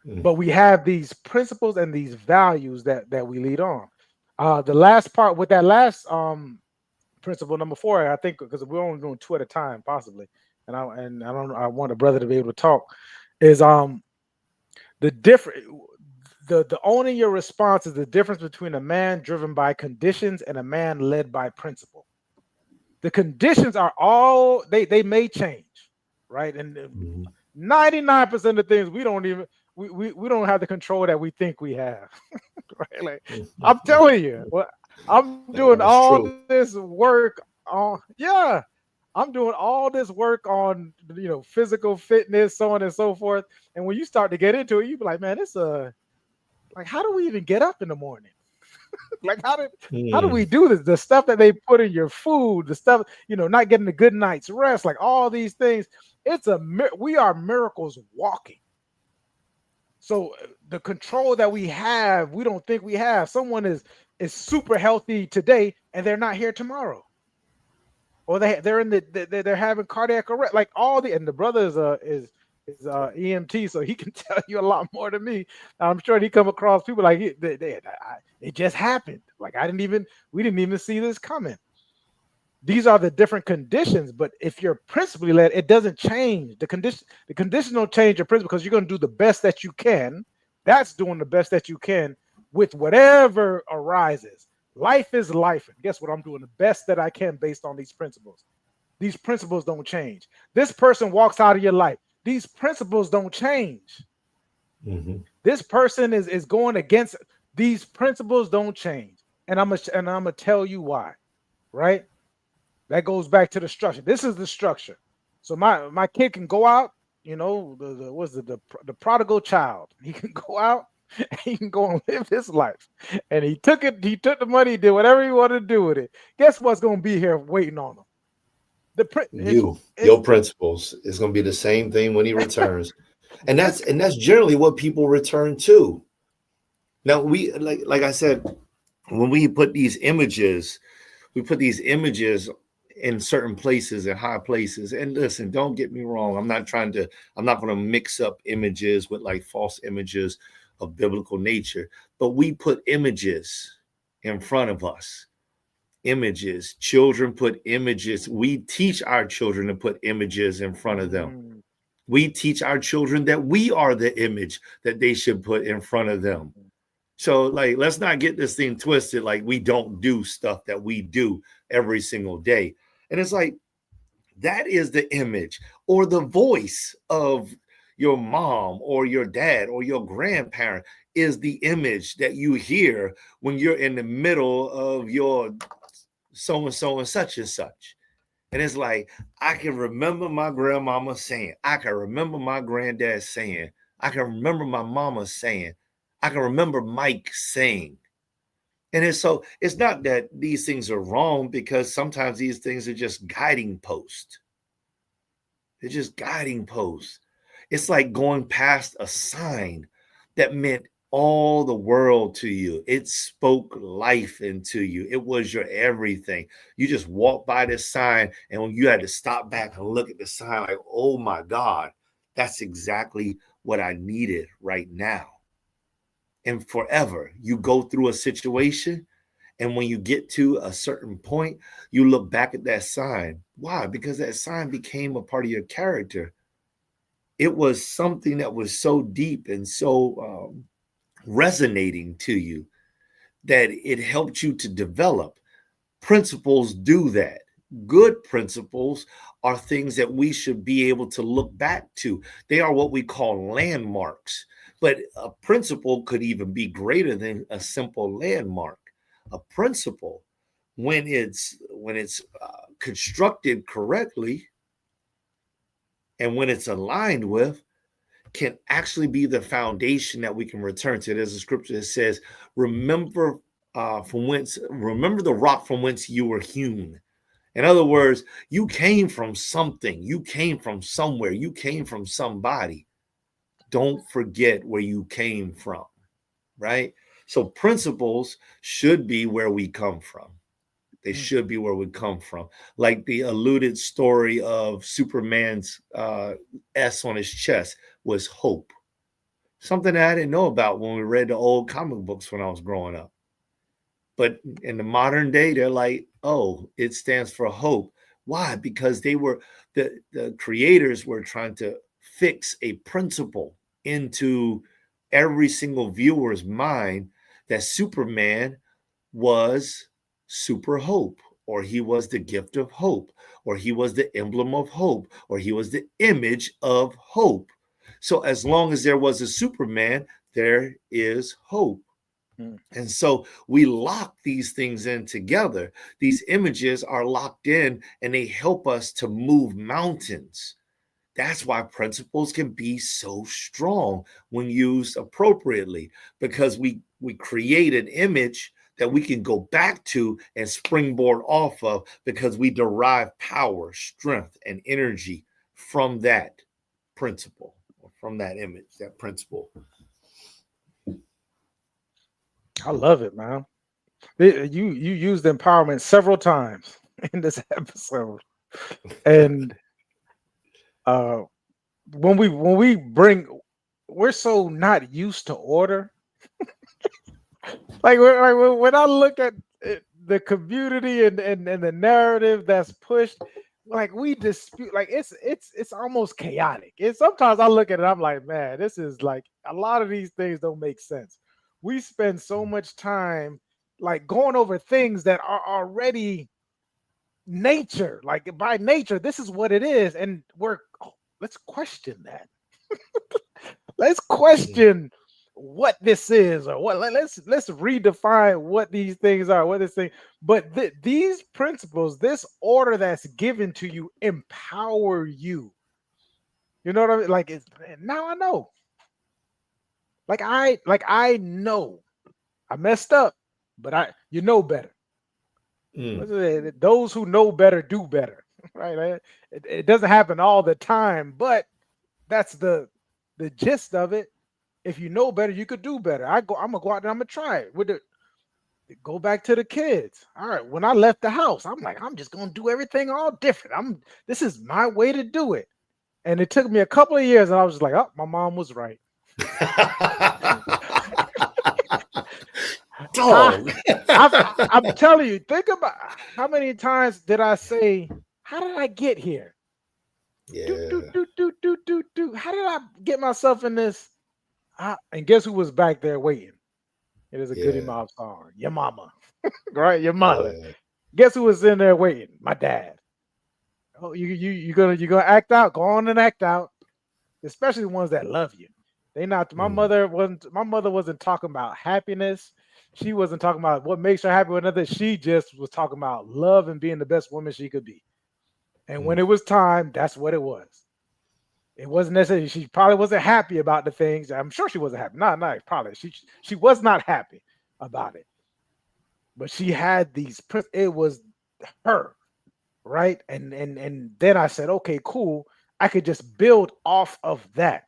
[SPEAKER 1] Mm.
[SPEAKER 2] But we have these principles and these values that we lead on. The last part with that last principle number 4, I think, because we're only doing 2 at a time, possibly, and I don't I want a brother to be able to talk. Is the different the owning your response is the difference between a man driven by conditions and a man led by principle. The conditions are all they may change, right? And
[SPEAKER 1] Mm.
[SPEAKER 2] 99% of things we don't have the control that we think we have. Right? Like
[SPEAKER 1] Mm.
[SPEAKER 2] I'm telling you, well, I'm doing
[SPEAKER 1] That's
[SPEAKER 2] all
[SPEAKER 1] true.
[SPEAKER 2] this work on, yeah, I'm doing all this work on, physical fitness, so on and so forth. And when you start to get into it, you be like, man, it's a like, how do we even get up in the morning? Like, how do
[SPEAKER 1] Mm.
[SPEAKER 2] we do this? The stuff that they put in your food, the stuff, not getting a good night's rest, like all these things. We are miracles walking. So the control that we have, we don't think we have. Someone is super healthy today, and they're not here tomorrow, or they're in they're having cardiac arrest. Like all and the brother is EMT, so he can tell you a lot more than me. I'm sure he come across people like it just happened. Like we didn't even see this coming. These are the different conditions, but if you're principally led, it doesn't change the condition. The condition don't change your principle because you're going to do the best that you can. That's doing the best that you can with whatever arises. Life is life, and guess what? I'm doing the best that I can based on these principles. These principles don't change. This person walks out of your life. These principles don't change.
[SPEAKER 1] Mhm.
[SPEAKER 2] This person is going against these principles. Don't change, and I'm gonna tell you why. Right? That goes back to the structure. This is the structure. So my kid can go out, the what's the prodigal child. He can go out and he can go and live his life. And he took the money, he did whatever he wanted to do with it. Guess what's gonna be here waiting on him? The it's
[SPEAKER 1] Your principles is going to be the same thing when he returns, and that's generally what people return to. Now we like I said, when we put these images in certain places and high places. And listen, don't get me wrong. I'm not going to mix up images with like false images of biblical nature, but we put images in front of us. Images. Children put images. We teach our children to put images in front of them.
[SPEAKER 2] mm,
[SPEAKER 1] We teach our children that we are the image that they should put in front of them. So, like, let's not get this thing twisted. Like, we don't do stuff that we do every single day. And it's like, that is the image or the voice of your mom or your dad or your grandparent is the image that you hear when you're in the middle of your so and so and such and such. And it's like, I can remember my grandmama saying, I can remember my granddad saying, I can remember my mama saying, I can remember Mike saying. And it's not that these things are wrong because sometimes these things are just guiding posts. They're just guiding posts. It's like going past a sign that meant all the world to you. It spoke life into you. It was your everything. You just walked by this sign, and when you had to stop back and look at the sign, like, oh my God, that's exactly what I needed right now. And forever, you go through a situation And when you get to a certain point, you look back at that sign. Why? Because that sign became a part of your character. It was something that was so deep and so resonating to you that it helped you to develop. Principles do that. Good principles are things that we should be able to look back to. They are what we call landmarks. But a principle could even be greater than a simple landmark. A principle, when it's constructed correctly and when it's aligned with, can actually be the foundation that we can return to. There's a scripture that says, remember remember the rock from whence you were hewn. In other words, you came from something, you came from somewhere, you came from somebody. Don't forget where you came from, right? So principles should be where we come from. They should be where we come from. Like the alluded story of Superman's S on his chest was hope. Something that I didn't know about when we read the old comic books when I was growing up. But in the modern day, they're like, oh, it stands for hope. Why? Because they were the creators were trying to fix a principle into every single viewer's mind that Superman was super hope, or he was the gift of hope, or he was the emblem of hope, or he was the image of hope. So as long as there was a Superman, there is hope. And so we lock these things in together. These images are locked in and they help us to move mountains. That's why principles can be so strong when used appropriately, because we create an image that we can go back to and springboard off of, because we derive power, strength, and energy from that principle, or from that image, that principle.
[SPEAKER 2] I love it, man. You used empowerment several times in this episode, and when we bring, we're so not used to order. Like when I look at the community and the narrative that's pushed, like we dispute, like it's almost chaotic. And sometimes I look at it, I'm like, man, this is like a lot of these things don't make sense. We spend so much time like going over things that are already nature, like by nature, this is what it is, and let's question that. Let's question what this is, or what. Let's redefine what these things are, what this thing. But these principles, this order that's given to you, empower you. You know what I mean? Like now I know. Like I know I messed up, but you know better. Those who know better do better, right? It doesn't happen all the time, but that's the gist of it. If you know better, you could do better. I'm gonna go out there, I'm gonna try it. Go back to the kids. All right, when I left the house, I'm like, I'm just gonna do everything all different. This is my way to do it. And it took me a couple of years, and I was just like, oh, my mom was right. I'm telling you, think about how many times did I say, how did I get here?
[SPEAKER 1] Yeah.
[SPEAKER 2] Do. How did I get myself in this? And guess who was back there waiting? It is a Goody Mob song. Your mama. Right? Your mother. Yeah. Guess who was in there waiting? My dad. Oh, you're gonna act out? Go on and act out. Especially the ones that love you. They not my mother wasn't talking about happiness. She wasn't talking about what makes her happy with another. She just was talking about love and being the best woman she could be. And when it was time, that's what it was. It wasn't necessarily, she probably wasn't happy about the things. I'm sure she wasn't happy. Not probably. She was not happy about it. But she had these, it was her, right? And then I said, okay, cool. I could just build off of that.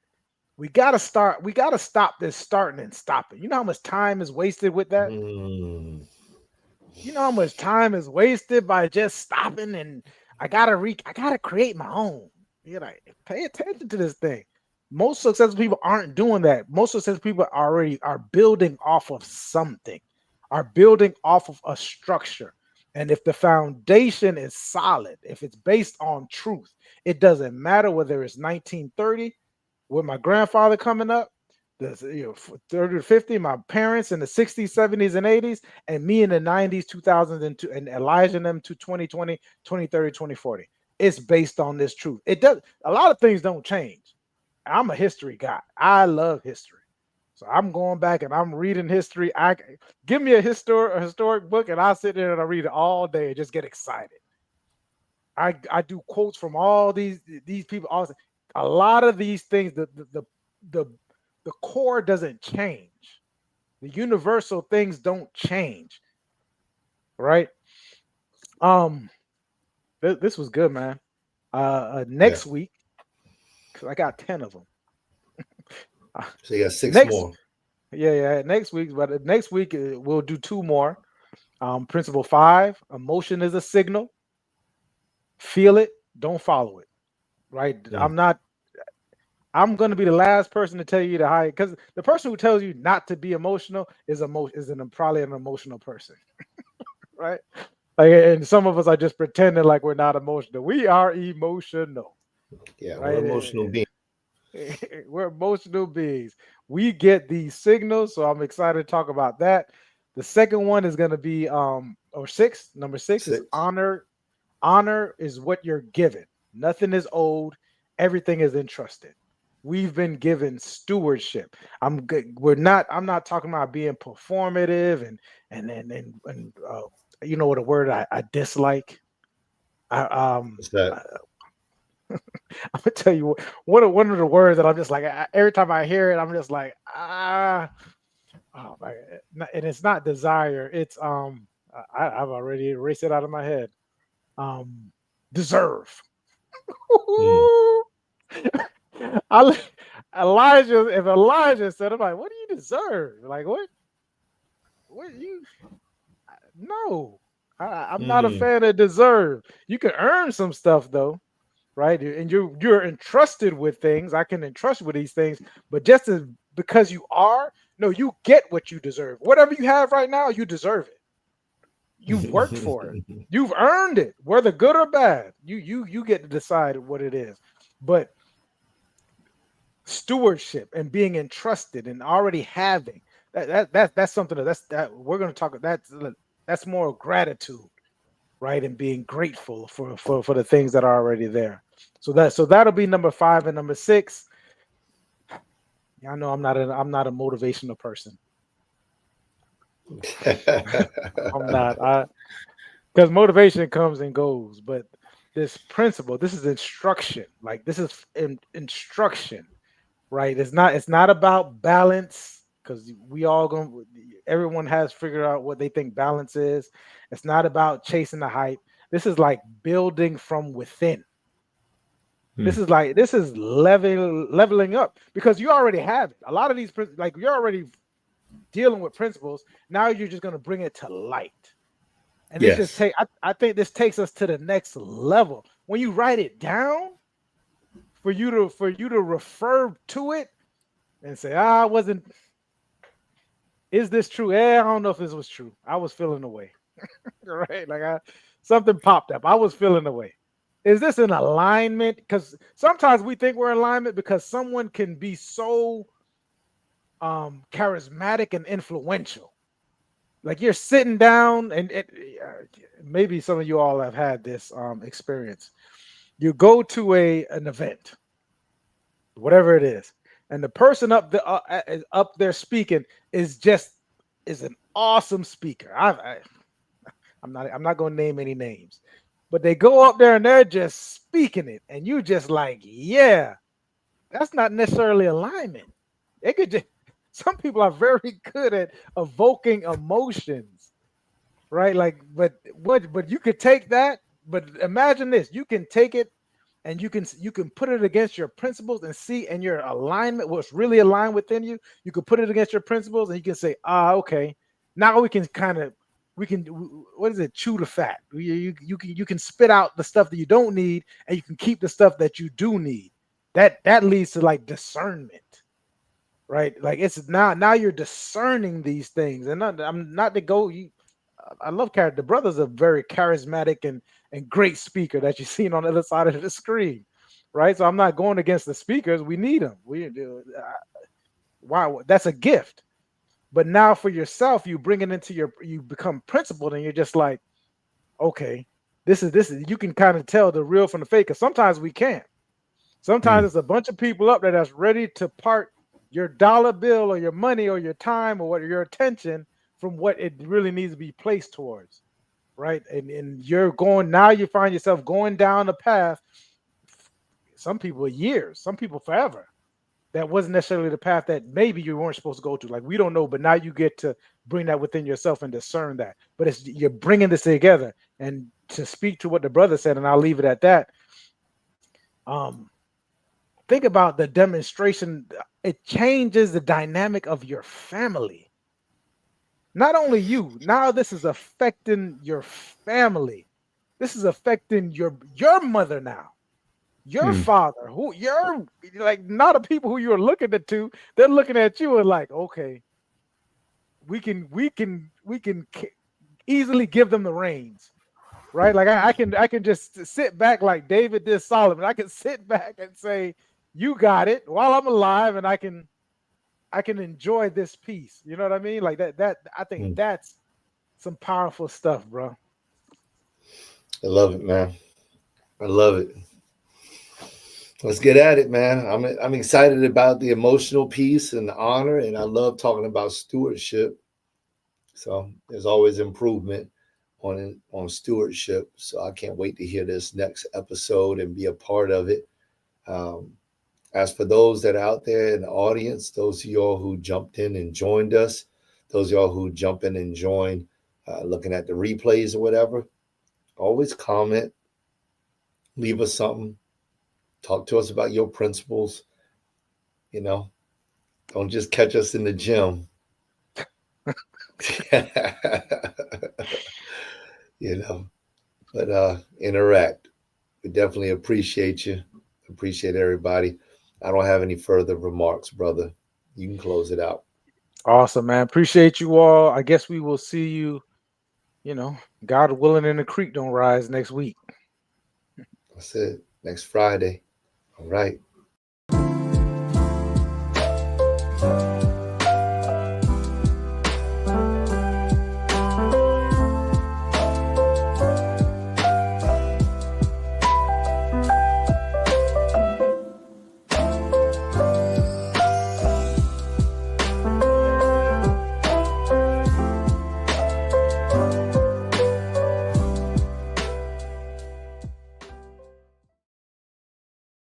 [SPEAKER 2] We gotta stop this starting and stopping. You know how much time is wasted with that? You know how much time is wasted by just stopping, and I gotta create my own. You're like, pay attention to this thing. Most successful people aren't doing that. Most successful people are building off of something, are building off of a structure. And if the foundation is solid, if it's based on truth, it doesn't matter whether it's 1930 with my grandfather coming up, the 30 to 50, my parents in the 60s, 70s, and 80s, and me in the 90s, 2000s, and Elijah and them to 2020, 2030, 2040. It's based on this truth. It does. A lot of things don't change. I'm a history guy. I love history. So I'm going back and I'm reading history. Give me a historic book and I'll sit there and I read it all day and just get excited. I do quotes from all these people. Also, a lot of these things, the core doesn't change. The universal things don't change. Right? This was good, man. Next week, because I got 10 of them.
[SPEAKER 1] So you got 6 more.
[SPEAKER 2] Yeah. Next week, but next week we'll do 2 more. Principle 5: emotion is a signal. Feel it, don't follow it. Right? I'm going to be the last person to tell you to hide, because the person who tells you not to be emotional is probably an emotional person. Right? Like, and some of us are just pretending like we're not emotional. We are emotional.
[SPEAKER 1] Yeah, right? We're emotional beings.
[SPEAKER 2] We're emotional beings. We get these signals, so I'm excited to talk about that. The second one is going to be number 6 is honor. Honor is what you're given. Nothing is owed. Everything is entrusted. We've been given stewardship. I'm not talking about being performative and you know what a word I dislike.
[SPEAKER 1] What's that?
[SPEAKER 2] I'm gonna tell you one of the words that I'm just like, every time I hear it, I'm just like, oh my God. And it's not desire. It's I've already erased it out of my head. Deserve. If Elijah said, I'm like, what do you deserve? Like, what you? No, I'm not a fan of deserve. You can earn some stuff though. Right, and you're entrusted with things. I can entrust with these things, but because you you get what you deserve. Whatever you have right now, you deserve it. You've worked for it. You've earned it, whether good or bad. You get to decide what it is. But stewardship and being entrusted and already having that's something that we're going to talk about. That's more gratitude. Right, and being grateful for the things that are already there. So that'll be number 5 and number 6. Y'all know I'm not a motivational person. I'm not. Because motivation comes and goes, but this principle, this is instruction. Like this is instruction, right? It's not about balance. Because everyone has figured out what they think balance is. It's not about chasing the hype. This is like building from within. This is leveling up, because you already have it. A lot of these, like, you're already dealing with principles. Now you're just going to bring it to light. And I think this takes us to the next level. When you write it down, for you to refer to it and say, I wasn't. Is this true? I don't know if this was true. I was feeling away. Right? Like something popped up. I was feeling away. Is this in alignment? Because sometimes we think we're in alignment because someone can be so charismatic and influential. Like you're sitting down, and maybe some of you all have had this experience. You go to an event, whatever it is. And the person up there speaking is an awesome speaker. I'm not going to name any names, but they go up there and they're just speaking it, and you just like, yeah, that's not necessarily alignment. Some people are very good at evoking emotions, right? Like, but you could take that, but imagine this: you can take it. And you can put it against your principles and see in your alignment what's really aligned within you. You can put it against your principles and you can say, okay, now we can chew the fat. You can spit out the stuff that you don't need, and you can keep the stuff that you do need. That leads to like discernment, right? Like it's now you're discerning these things, and I'm not to go. I love character. The brother's a very charismatic and great speaker that you've seen on the other side of the screen, right? So I'm not going against the speakers. We need them. Wow, that's a gift. But now for yourself, you bring it into you become principled, and you're just like, okay, this is. You can kind of tell the real from the fake. Because sometimes we can't. Sometimes it's a bunch of people up there that's ready to part your dollar bill or your money or your time or what your attention from what it really needs to be placed towards, right? And you're going now. You find yourself going down a path. Some people years, some people forever. That wasn't necessarily the path that maybe you weren't supposed to go to. Like we don't know, but now you get to bring that within yourself and discern that. But it's you're bringing this together. And to speak to what the brother said, and I'll leave it at that. Think about the demonstration. It changes the dynamic of your family. Not only you, now this is affecting your family. This is affecting your mother now, your father, who you're like not the people who you're looking at to. They're looking at you and like, okay, we can easily give them the reins, right? Like I can just sit back like David did Solomon. I can sit back and say, you got it while I'm alive, and I can enjoy this peace. You know what I mean? Like that I think that's some powerful stuff, bro.
[SPEAKER 1] I love it, man. I love it. Let's get at it, man. I'm excited about the emotional piece and the honor, and I love talking about stewardship. So there's always improvement on stewardship. So I can't wait to hear this next episode and be a part of it. As for those that are out there in the audience, those of y'all who jumped in and joined us, those of y'all who jump in and join, looking at the replays or whatever, always comment, leave us something, talk to us about your principles. You know, don't just catch us in the gym. You know, but interact. We definitely appreciate you. Appreciate everybody. I don't have any further remarks, brother. You can close it out.
[SPEAKER 2] Awesome, man. Appreciate you all. I guess we will see you, God willing, and the creek don't rise next week.
[SPEAKER 1] That's it. Next Friday. All right.